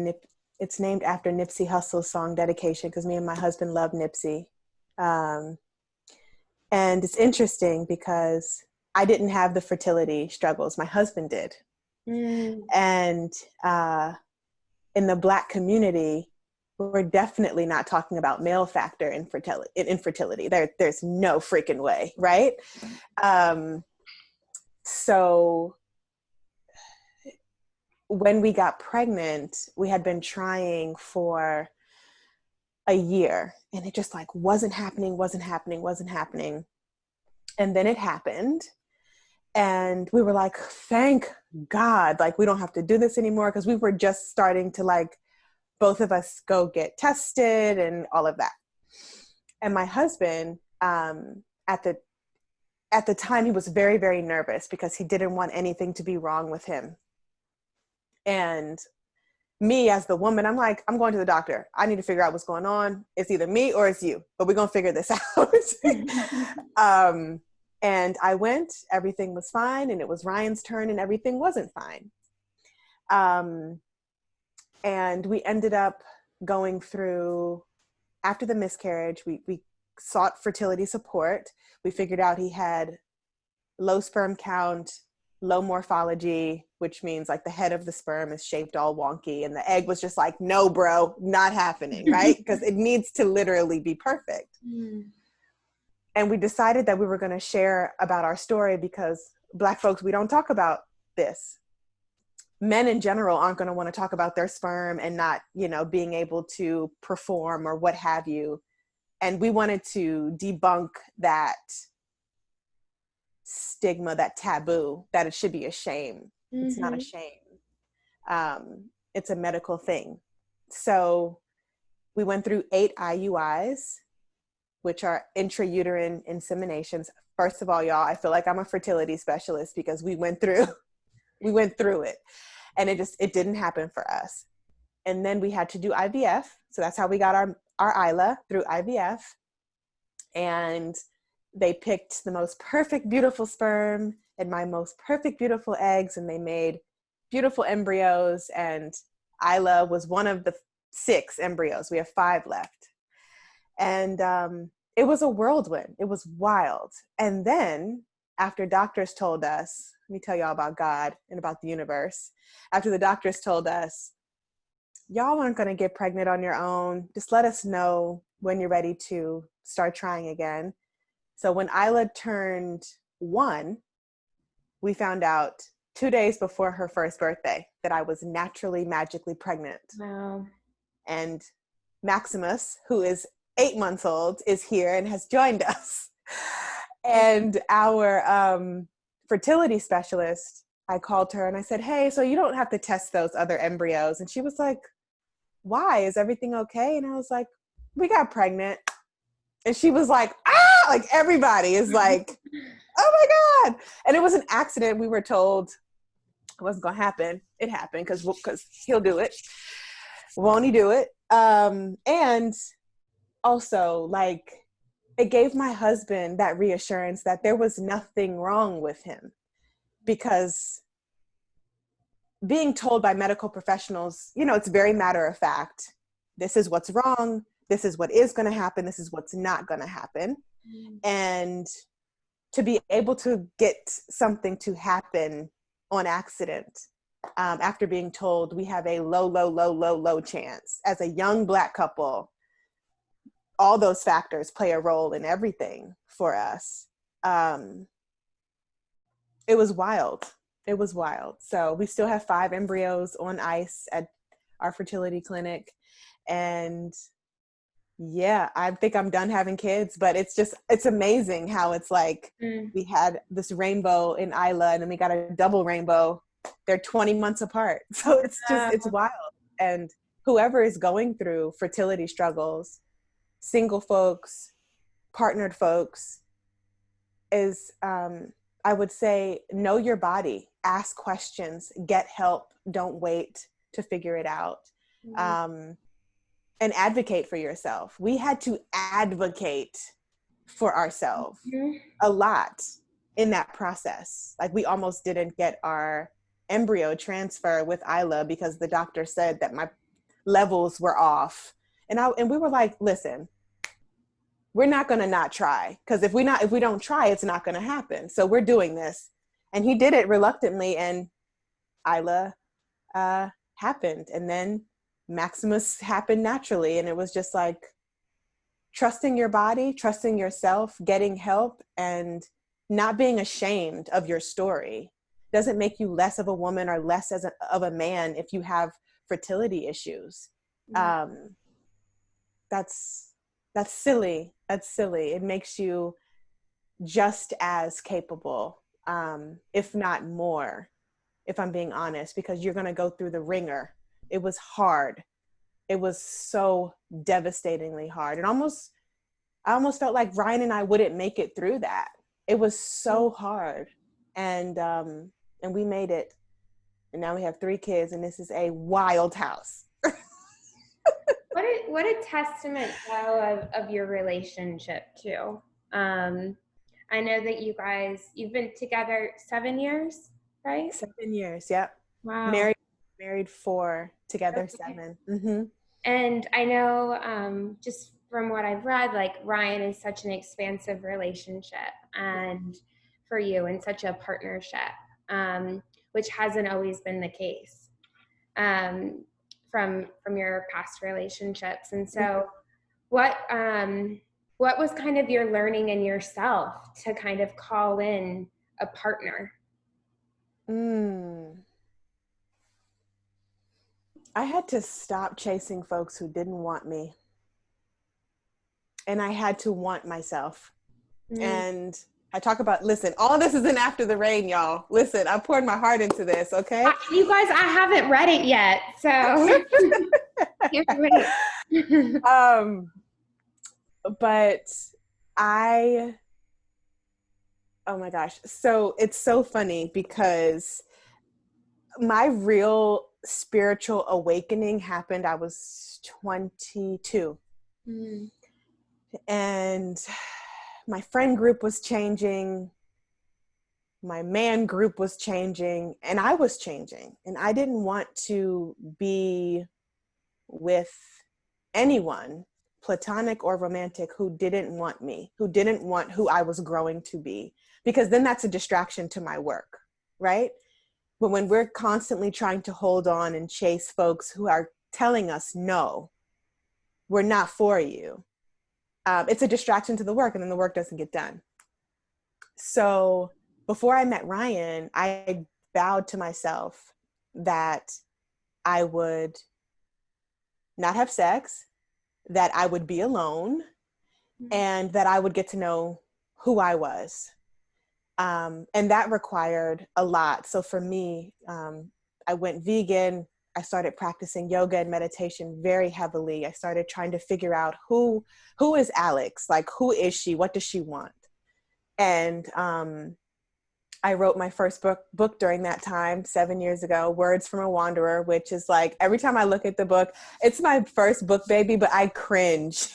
Nipsey Hussle's song Dedication, because me and my husband love Nipsey. And it's interesting because I didn't have the fertility struggles. My husband did. And in the Black community, we're definitely not talking about male factor infertility. There's no freaking way, right? So when we got pregnant, we had been trying for a year, and it just like wasn't happening. And then it happened, and we were like, thank God, like we don't have to do this anymore, because we were just starting to like both of us go get tested and all of that. And my husband, at the time, he was very, very nervous because he didn't want anything to be wrong with him. And me as the woman, I'm like, I'm going to the doctor. I need to figure out what's going on. It's either me or it's you, but we're going to figure this out. And I went, everything was fine. And it was Ryan's turn and everything wasn't fine. And we ended up going through, after the miscarriage, we sought fertility support. We figured out he had low sperm count, low morphology, which means like the head of the sperm is shaped all wonky, and the egg was just like, no, bro, not happening, right? Because it needs to literally be perfect. And we decided that we were going to share about our story because Black folks, we don't talk about this. Men in general aren't going to want to talk about their sperm and not, you know, being able to perform or what have you. And we wanted to debunk that stigma, that taboo, that it should be a shame. It's not a shame. It's a medical thing. So we went through 8 IUIs, which are intrauterine inseminations. First of all, y'all, I feel like I'm a fertility specialist because we went through it, and it didn't happen for us. And then we had to do IVF. So that's how we got our Isla, through IVF. And they picked the most perfect, beautiful sperm and my most perfect, beautiful eggs, and they made beautiful embryos. And Isla was one of the 6 embryos. We have 5 left. And it was a whirlwind. It was wild. And then after doctors told us, let me tell y'all about God and about the universe. After the doctors told us, y'all aren't going to get pregnant on your own. Just let us know when you're ready to start trying again. So when Isla turned 1, we found out 2 days before her first birthday that I was naturally, magically pregnant. Wow. And Maximus, who is 8 months old, is here and has joined us. And our fertility specialist, I called her and I said, hey, so you don't have to test those other embryos. And she was like, why? Is everything okay? And I was like, we got pregnant. And she was like, like everybody is like, oh my God. And it was an accident. We were told it wasn't going to happen. It happened because he'll do it. Won't he do it? And also, like, it gave my husband that reassurance that there was nothing wrong with him, because being told by medical professionals, you know, it's very matter of fact, this is what's wrong. This is what is going to happen. This is what's not going to happen. And to be able to get something to happen on accident, after being told we have a low chance as a young Black couple, all those factors play a role in everything for us. It was wild. It was wild. So we still have 5 embryos on ice at our fertility clinic. And yeah, I think I'm done having kids, but it's amazing how it's like we had this rainbow in Isla and then we got a double rainbow. They're 20 months apart. So it's wild. And whoever is going through fertility struggles, single folks, partnered folks, is, I would say, know your body, ask questions, get help, don't wait to figure it out. And advocate for yourself. We had to advocate for ourselves a lot in that process. Like, we almost didn't get our embryo transfer with Isla because the doctor said that my levels were off. And we were like, listen, we're not going to not try, because if we don't try, it's not going to happen. So we're doing this. And he did it reluctantly, and Isla happened. And then Maximus happened naturally. And it was just like trusting your body, trusting yourself, getting help, and not being ashamed of your story. Doesn't make you less of a woman or less of a man if you have fertility issues. That's silly. That's silly. It makes you just as capable, if not more, if I'm being honest, because you're going to go through the ringer. It was hard. It was so devastatingly hard. I almost felt like Ryan and I wouldn't make it through that. It was so hard. And we made it. And now we have 3 kids, and this is a wild house. What a testament, though, of your relationship too. I know that you've been together 7 years, right? 7 years, yep. Wow. Married 4, together 7. Mm-hmm. And I know, just from what I've read, like, Ryan is such an expansive relationship, and for you, and such a partnership, which hasn't always been the case. From your past relationships. And so what was kind of your learning in yourself to kind of call in a partner? I had to stop chasing folks who didn't want me. And I had to want myself. And I talk about, listen, all this is in After the Rain, y'all. Listen, I poured my heart into this, okay? You guys, I haven't read it yet, so. But oh my gosh. So it's so funny because my real spiritual awakening happened, I was 22. And my friend group was changing. My man group was changing, and I was changing. And I didn't want to be with anyone, platonic or romantic, who didn't want me, who didn't want who I was growing to be, because then that's a distraction to my work, right? But when we're constantly trying to hold on and chase folks who are telling us, no, we're not for you, it's a distraction to the work, and then the work doesn't get done. So before I met Ryan, I vowed to myself that I would not have sex, that I would be alone, and that I would get to know who I was. And that required a lot. So for me, I went vegan. I started practicing yoga and meditation very heavily. I started trying to figure out who is Alex? Like, who is she? What does she want? And I wrote my first book during that time, 7 years ago, Words from a Wanderer, which is like, every time I look at the book, it's my first book, baby, but I cringe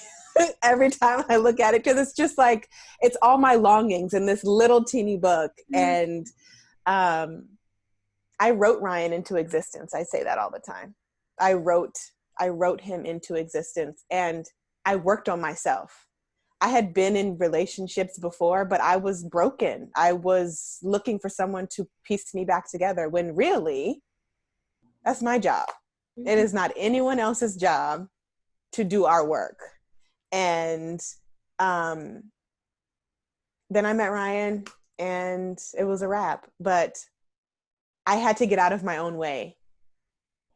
every time I look at it, because it's just like, it's all my longings in this little teeny book. And I wrote Ryan into existence. I say that all the time. I wrote him into existence. And I worked on myself. I had been in relationships before, but I was broken. I was looking for someone to piece me back together when really that's my job. It is not anyone else's job to do our work. And then I met Ryan and it was a wrap, but I had to get out of my own way.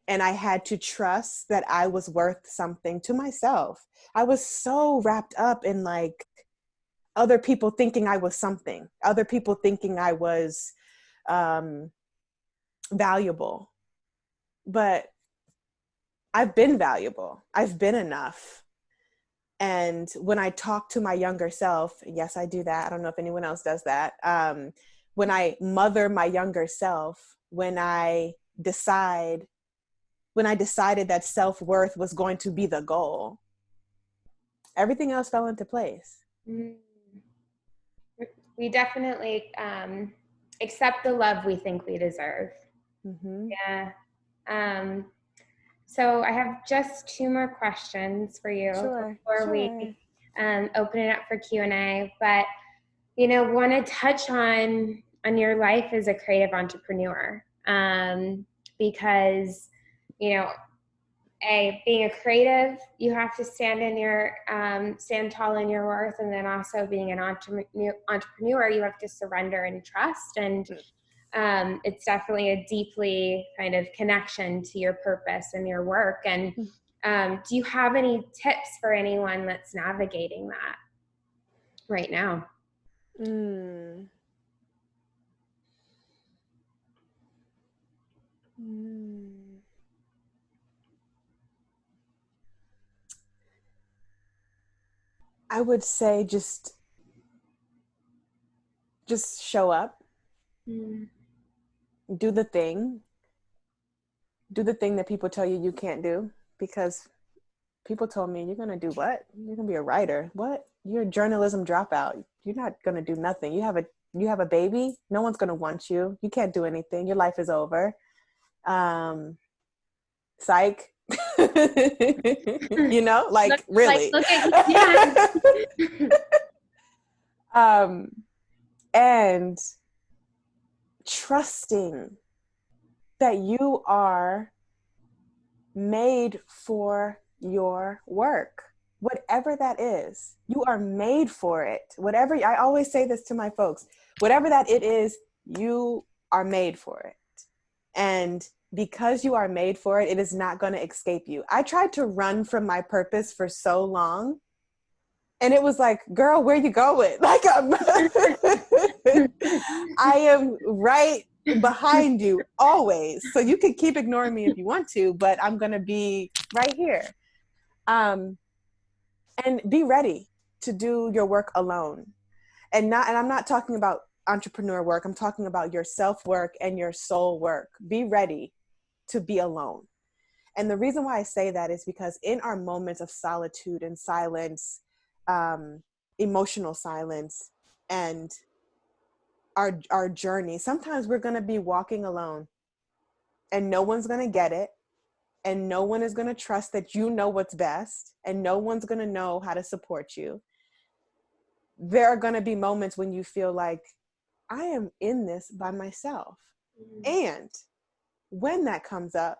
And I had to trust that I was worth something to myself. I was so wrapped up in like other people thinking I was something, other people thinking I was valuable. But I've been valuable. I've been enough. And when I talk to my younger self, yes, I do that. I don't know if anyone else does that. When I mother my younger self, when I decided that self-worth was going to be the goal, everything else fell into place. We definitely accept the love we think we deserve. Mm-hmm. Yeah. So I have just 2 more questions for you before we open it up for Q&A. But, want to touch on your life as a creative entrepreneur, because, being a creative, you have to stand tall in your worth, and then also being an entrepreneur, you have to surrender and trust. And it's definitely a deeply kind of connection to your purpose and your work. And do you have any tips for anyone that's navigating that right now? I would say just show up, do the thing that people tell you can't do, because people told me, you're going to do what? You're going to be a writer. What? You're a journalism dropout. You're not going to do nothing. You have a baby. No one's going to want you. You can't do anything. Your life is over. Psych. Really. Look at and trusting that you are made for your work, whatever that is. You are made for it. Whatever, I always say this to my folks, whatever that it is, you are made for it. And because you are made for it, it is not going to escape you. I tried to run from my purpose for so long, and it was like, girl, where you going? Like, I am right behind you always. So you can keep ignoring me if you want to, but I'm going to be right here. And be ready to do your work alone. And I'm not talking about entrepreneur work. I'm talking about your self-work and your soul work. Be ready to be alone. And the reason why I say that is because in our moments of solitude and silence, emotional silence, and our journey, sometimes we're going to be walking alone and no one's going to get it. And no one is going to trust that you know what's best. And no one's going to know how to support you. There are going to be moments when you feel like, I am in this by myself. And when that comes up,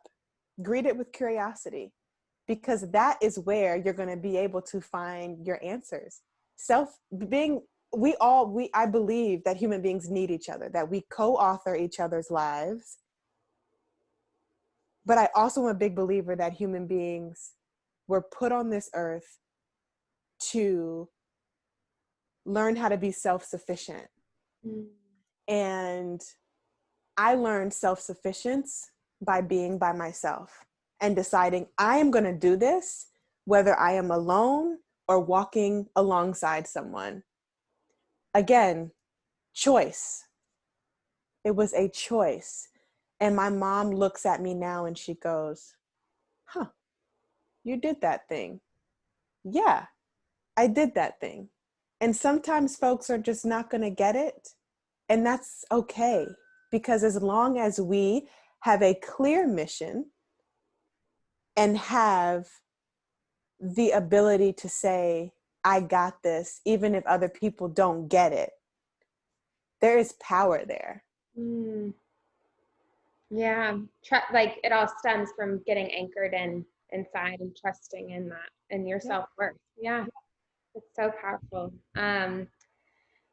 greet it with curiosity, because that is where you're going to be able to find your answers. I believe that human beings need each other, that we co-author each other's lives. But I also am a big believer that human beings were put on this earth to learn how to be self-sufficient. And I learned self-sufficiency by being by myself and deciding I am going to do this, whether I am alone or walking alongside someone. Again, choice. It was a choice. And my mom looks at me now and she goes, huh, you did that thing. Yeah, I did that thing. And sometimes folks are just not going to get it. And that's okay. Because as long as we have a clear mission and have the ability to say, I got this, even if other people don't get it. There is power there. Mm. Yeah. Like it all stems from getting anchored inside and trusting in that and your Yeah. self-worth. Yeah. It's so powerful.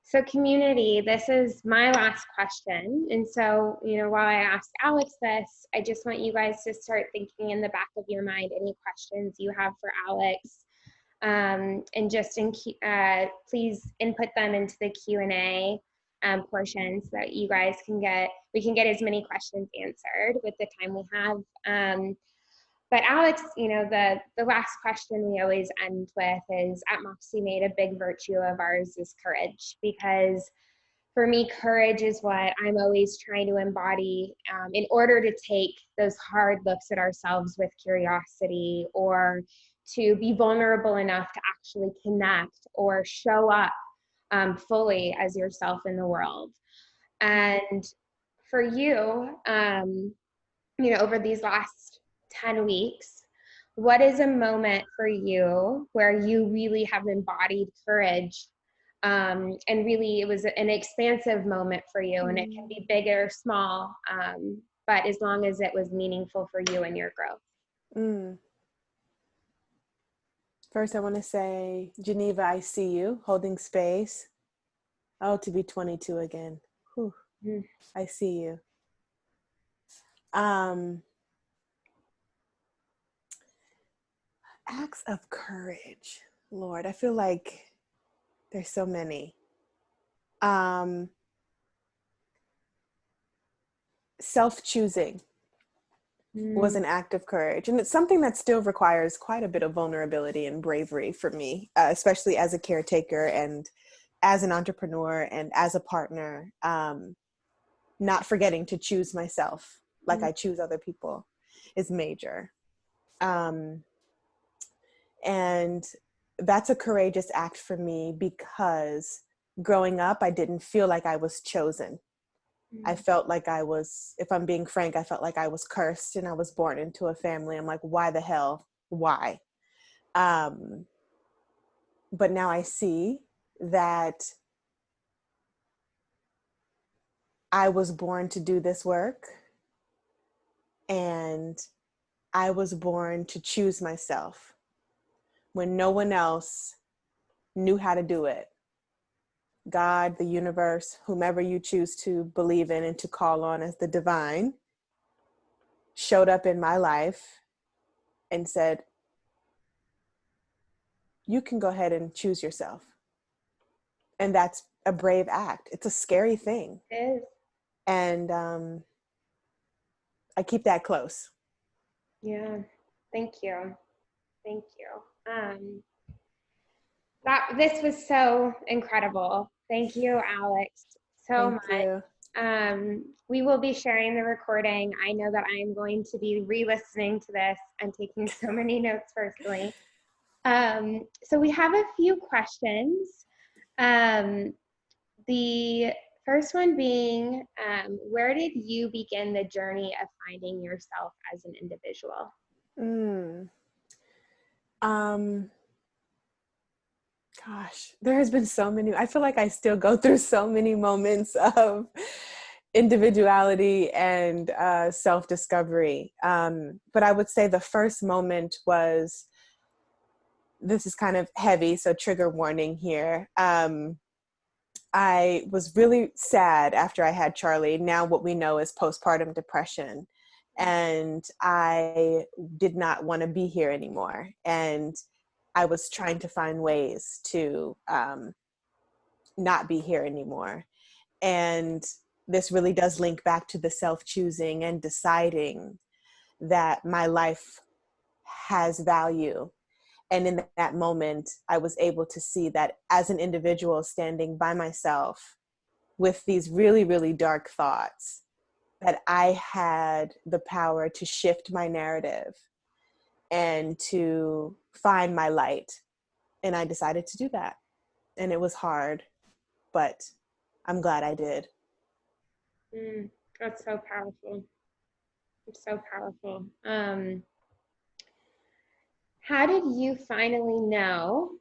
So community, this is my last question. And so, while I asked Alex this, I just want you guys to start thinking in the back of your mind any questions you have for Alex. And just please input them into the Q&A portion so that we can get as many questions answered with the time we have. But Alex, the last question we always end with is at MoxxieMade, a big virtue of ours is courage, because for me, courage is what I'm always trying to embody in order to take those hard looks at ourselves with curiosity, or to be vulnerable enough to actually connect or show up fully as yourself in the world. And for you, over these last 10 weeks, what is a moment for you where you really have embodied courage? And really, it was an expansive moment for you, and it can be big or small, but as long as it was meaningful for you and your growth. Mm. First, I want to say, Geneva, I see you holding space. Oh, to be 22 again. Whew. Mm. I see you. Acts of courage. Lord, I feel like there's so many. Self-choosing was an act of courage. And it's something that still requires quite a bit of vulnerability and bravery for me, especially as a caretaker and as an entrepreneur and as a partner, not forgetting to choose myself like I choose other people is major. And that's a courageous act for me because growing up, I didn't feel like I was chosen. I felt like I was, if I'm being frank, I felt like I was cursed and I was born into a family. I'm like, why the hell? Why? But now I see that I was born to do this work, and I was born to choose myself when no one else knew how to do it. God, the universe, whomever you choose to believe in and to call on as the divine, showed up in my life and said, you can go ahead and choose yourself. And that's a brave act. It's a scary thing. It is. And I keep that close. Yeah. Thank you. Thank you. This was so incredible. Thank you, Alex, so Thank much. you. We will be sharing the recording. I know that I'm going to be re-listening to this and taking so many notes personally. So we have a few questions. The first one being, where did you begin the journey of finding yourself as an individual? Gosh, there has been so many. I feel like I still go through so many moments of individuality and self-discovery. But I would say the first moment was, this is kind of heavy, so trigger warning here. I was really sad after I had Charlie. Now what we know is postpartum depression. And I did not want to be here anymore. And I was trying to find ways to not be here anymore. And this really does link back to the self-choosing and deciding that my life has value. And in that moment, I was able to see that as an individual standing by myself with these really, really dark thoughts, that I had the power to shift my narrative and to find my light. And I decided to do that. And it was hard, but I'm glad I did. That's so powerful. It's so powerful. How did you finally know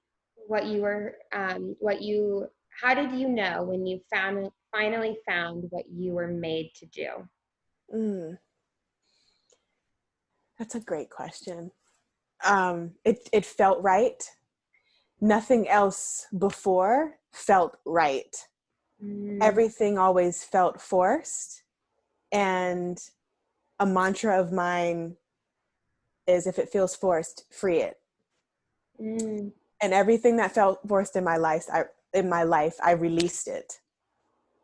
what you were, how did you know when you finally found what you were made to do? Mm, that's a great question. It felt right. Nothing else before felt right. Mm, Everything always felt forced. And a mantra of mine is, if it feels forced, free it. mm, And everything that felt forced in my life, I released it.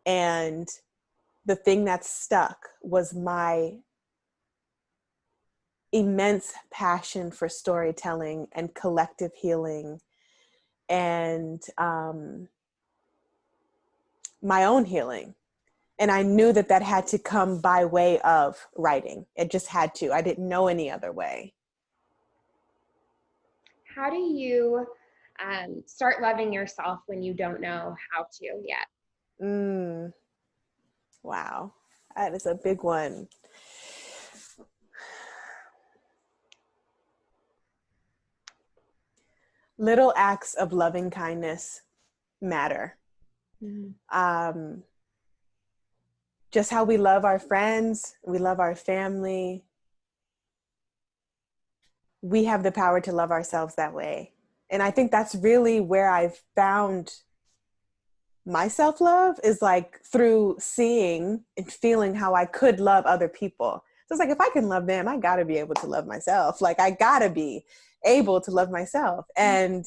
And the thing that stuck was my immense passion for storytelling and collective healing, and my own healing. And I knew that that had to come by way of writing. It just had to. I didn't know any other way. how do you start loving yourself when you don't know how to yet? Mm, wow. That is a big one. Little acts of loving kindness matter. Mm, Um, just how we love our friends, we love our family. We have the power to love ourselves that way. And I think that's really where I've found my self-love, is like through seeing and feeling how I could love other people. So it's like, if I can love them, I gotta be able to love myself. Like, I gotta be able to love myself. And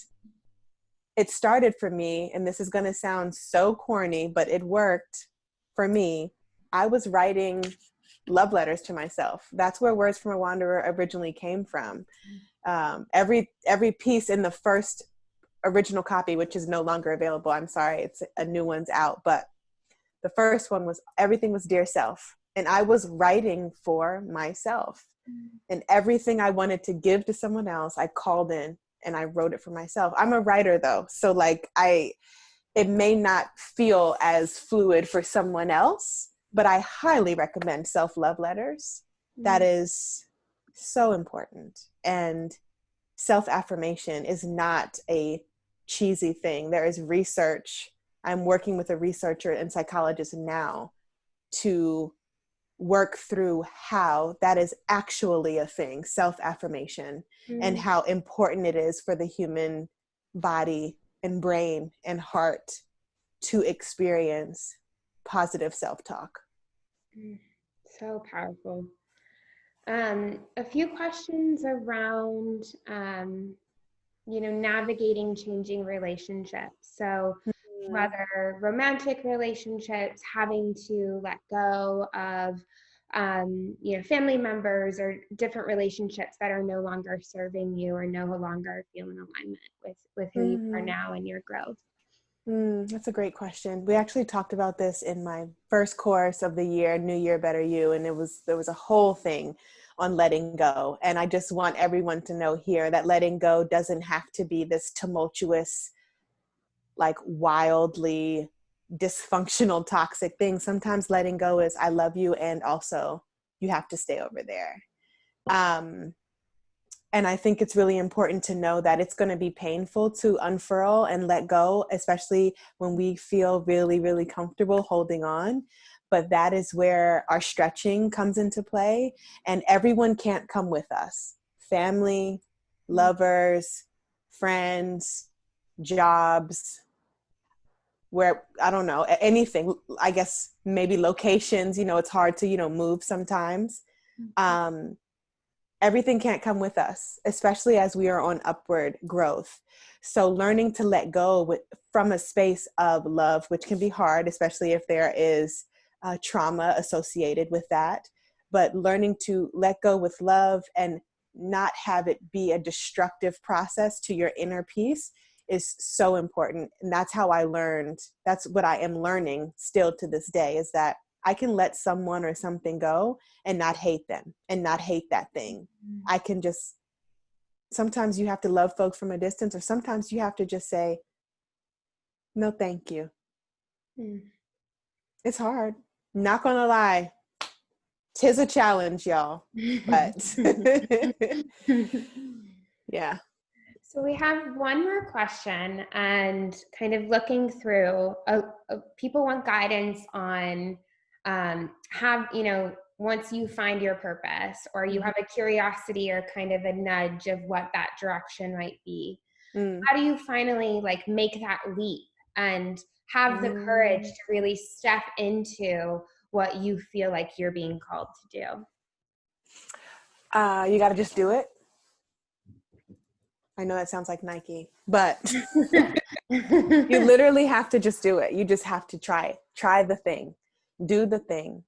it started for me, and this is gonna sound so corny, but it worked for me. I was writing love letters to myself. That's where Words from a Wanderer originally came from. Every piece in the first original copy, which is no longer available, I'm sorry, it's a new one's out, but the first one was, everything was dear self, and I was writing for myself. And everything I wanted to give to someone else, I called in and I wrote it for myself. I'm a writer though, so like it may not feel as fluid for someone else, but I highly recommend self-love letters. That mm, is so important. And self-affirmation is not a cheesy thing. There is research. I'm working with a researcher and psychologist now to work through how that is actually a thing, self-affirmation, and mm, how important it is for the human body and brain and heart to experience positive self-talk. mm. So powerful. A few questions around, navigating changing relationships. So whether romantic relationships, having to let go of, family members or different relationships that are no longer serving you or no longer feel in alignment with who you are Mm-hmm. now and your growth. That's a great question. We actually talked about this in my first course of the year, New Year, Better You, and there was a whole thing on letting go. And I just want everyone to know here that letting go doesn't have to be this tumultuous, like wildly dysfunctional, toxic thing. Sometimes letting go is, I love you, and also you have to stay over there. Um, and I think it's really important to know that it's going to be painful to unfurl and let go, especially when we feel really, really comfortable holding on. But that is where our stretching comes into play. And everyone can't come with us. Family, lovers, friends, jobs, where, I don't know, anything, I guess maybe locations, it's hard to, move sometimes. Um, Everything can't come with us, especially as we are on upward growth. So learning to let go from a space of love, which can be hard, especially if there is trauma associated with that, but learning to let go with love and not have it be a destructive process to your inner peace is so important. And that's how I learned, that's what I am learning still to this day, is that I can let someone or something go and not hate them and not hate that thing. I can just, sometimes you have to love folks from a distance, or sometimes you have to just say, no, thank you. Mm. It's hard. Not gonna lie. 'Tis a challenge, y'all. But Yeah. So we have one more question, and kind of looking through, people want guidance on once you find your purpose, or you have a curiosity or kind of a nudge of what that direction might be. Mm. How do you finally like make that leap and have the courage to really step into what you feel like you're being called to do? You got to just do it. I know that sounds like Nike, but you literally have to just do it. You just have to try the thing, do the thing.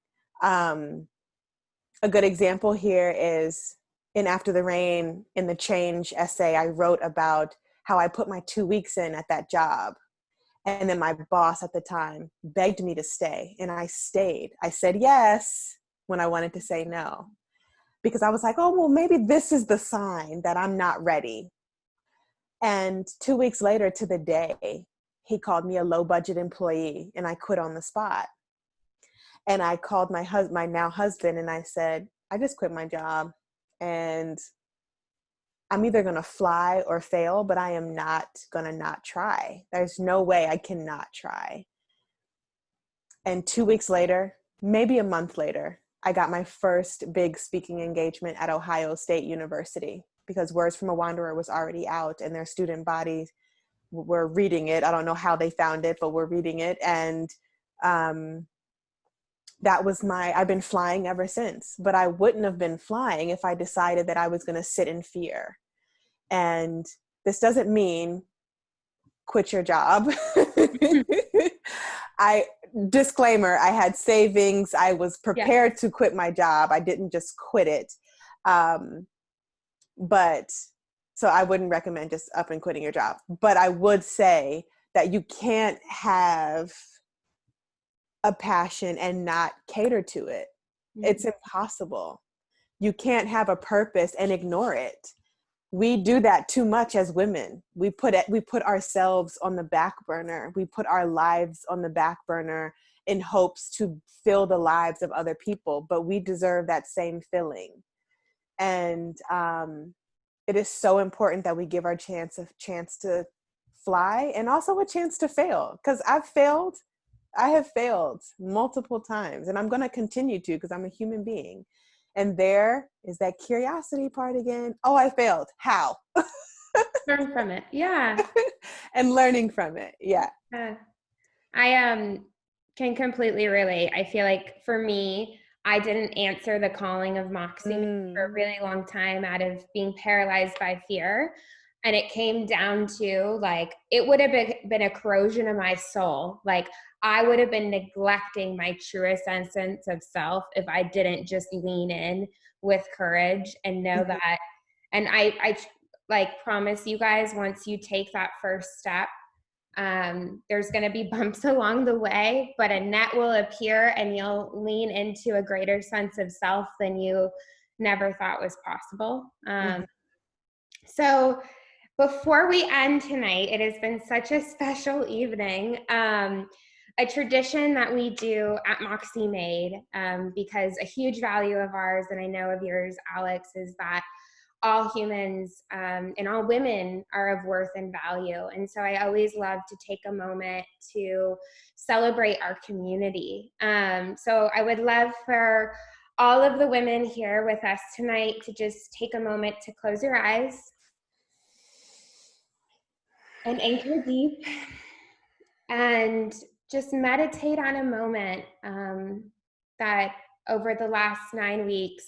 A good example here is in After the Rain, in the Change essay, I wrote about how I put my 2 weeks in at that job. And then my boss at the time begged me to stay, and I stayed. I said yes when I wanted to say no, because I was like, oh, well, maybe this is the sign that I'm not ready. And 2 weeks later to the day, he called me a low budget employee, and I quit on the spot. And I called my now husband, and I said, I just quit my job, and I'm either going to fly or fail, but I am not going to not try. There's no way I cannot try. And 2 weeks later, maybe a month later, I got my first big speaking engagement at Ohio State University, because Words from a Wanderer was already out and their student body were reading it. I don't know how they found it, but we're reading it. And I've been flying ever since. But I wouldn't have been flying if I decided that I was going to sit in fear. And this doesn't mean quit your job. Disclaimer, I had savings. I was prepared to quit my job. I didn't just quit it. But so I wouldn't recommend just up and quitting your job. But I would say that you can't have a passion and not cater to it. Mm-hmm. It's impossible. You can't have a purpose and ignore it. We do that too much as women. We put ourselves on the back burner. We put our lives on the back burner in hopes to fill the lives of other people, but we deserve that same filling. And it is so important that we give our chance to fly, and also a chance to fail. Because I have failed multiple times, and I'm going to continue to, because I'm a human being. And there is that curiosity part again. Oh, I failed. How? Learn from it. Yeah. And learning from it. Yeah. I can completely relate. I feel like for me, I didn't answer the calling of MoxxieMade for a really long time out of being paralyzed by fear. And it came down to like, it would have been a corrosion of my soul. Like I would have been neglecting my truest essence of self if I didn't just lean in with courage and know that. And I like promise you guys, once you take that first step, there's going to be bumps along the way, but a net will appear and you'll lean into a greater sense of self than you never thought was possible. So before we end tonight, it has been such a special evening. A tradition that we do at MoxxieMade, because a huge value of ours, and I know of yours, Alex, is that all humans and all women are of worth and value. And so I always love to take a moment to celebrate our community. So I would love for all of the women here with us tonight to just take a moment to close your eyes and anchor deep and just meditate on a moment that over the last 9 weeks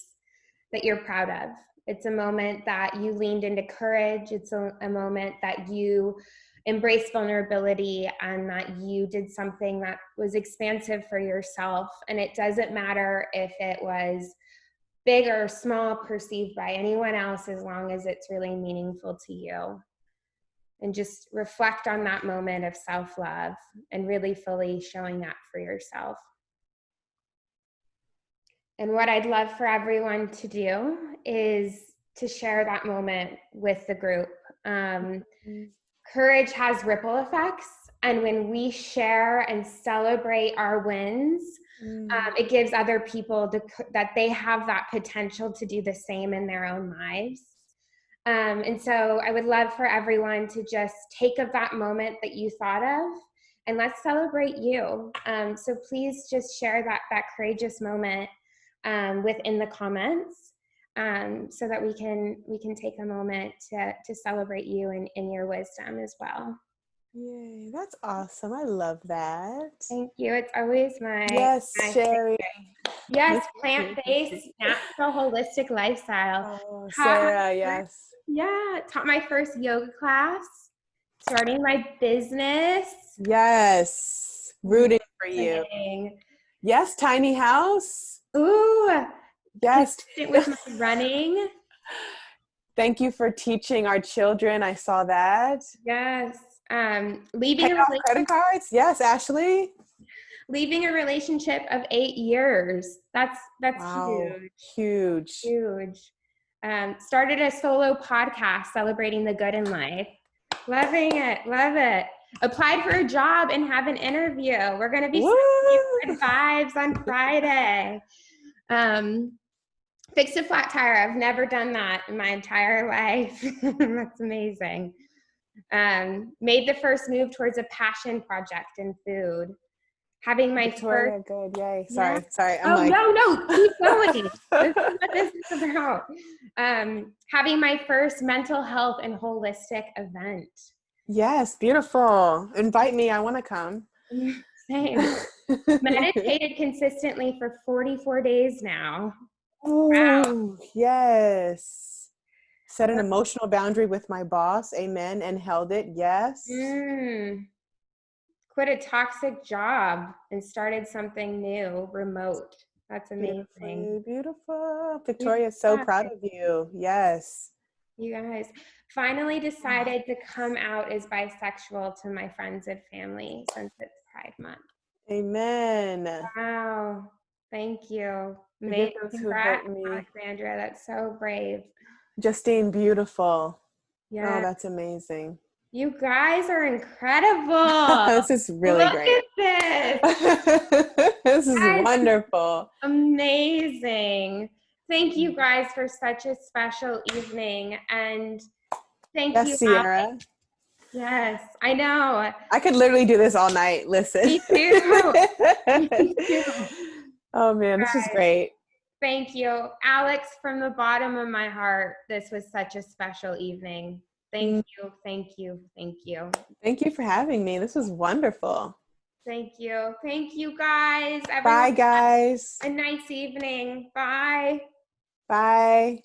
that you're proud of. It's a moment that you leaned into courage. It's a moment that you embraced vulnerability and that you did something that was expansive for yourself. And it doesn't matter if it was big or small perceived by anyone else, as long as it's really meaningful to you. And just reflect on that moment of self-love and really fully showing up for yourself. And what I'd love for everyone to do is to share that moment with the group. Courage has ripple effects. And when we share and celebrate our wins, it gives other people that they have that potential to do the same in their own lives. And so I would love for everyone to just take of that moment that you thought of, and let's celebrate you. So please just share that courageous moment within the comments, so that we can take a moment to celebrate you and your wisdom as well. Yay, that's awesome. I love that. Thank you. It's always Yes, my Sherry. yes, plant-based, natural, holistic lifestyle. Oh, Taught my Sarah, first, yes. yeah, taught my first yoga class, starting my business. Yes. Rooting for you. Amazing. Yes, tiny house. Ooh, Yes. consistent with my running. Thank you for teaching our children. I saw that. Yes. Pay off credit cards. Yes, Ashley. Leaving a relationship of 8 years. That's Wow. huge. Huge. Huge. Started a solo podcast celebrating the good in life. Loving it. Love it. Applied for a job and have an interview. We're going to be sending you good vibes on Friday. Fixed a flat tire. I've never done that in my entire life. That's amazing. Made the first move towards a passion project in food. Having my Victoria, first, good. Yay. yeah. Sorry. I'm Oh, like, no, keep going. This is what this is about. Having my first mental health and holistic event. yes, beautiful. Invite me. I want to come. Same. Meditated consistently for 44 days now. Oh, yes. Set an emotional boundary with my boss. Amen. And held it. Yes. Quit a toxic job and started something new, remote. That's amazing. Beautiful. Victoria, so proud of you. Yes. You guys finally decided to come out as bisexual to my friends and family since it's Pride Month. Amen. Wow. Thank you. Forgive those who Congrats, hurt me. Alexandra. That's so brave. Justine, beautiful. Yeah. Oh, that's amazing. You guys are incredible. This is really Look great. at this. This is Guys, wonderful. amazing. Thank you guys for such a special evening. And thank Yes, you, Sierra. Alex. Yes, I know. I could literally do this all night. Listen. Me too. Me too. Oh man, this is great. Thank you. Alex, from the bottom of my heart, this was such a special evening. Thank you. Thank you. Thank you. Thank you for having me. This was wonderful. Thank you. Thank you, guys. Bye, Everyone, guys. a nice evening. Bye. Bye.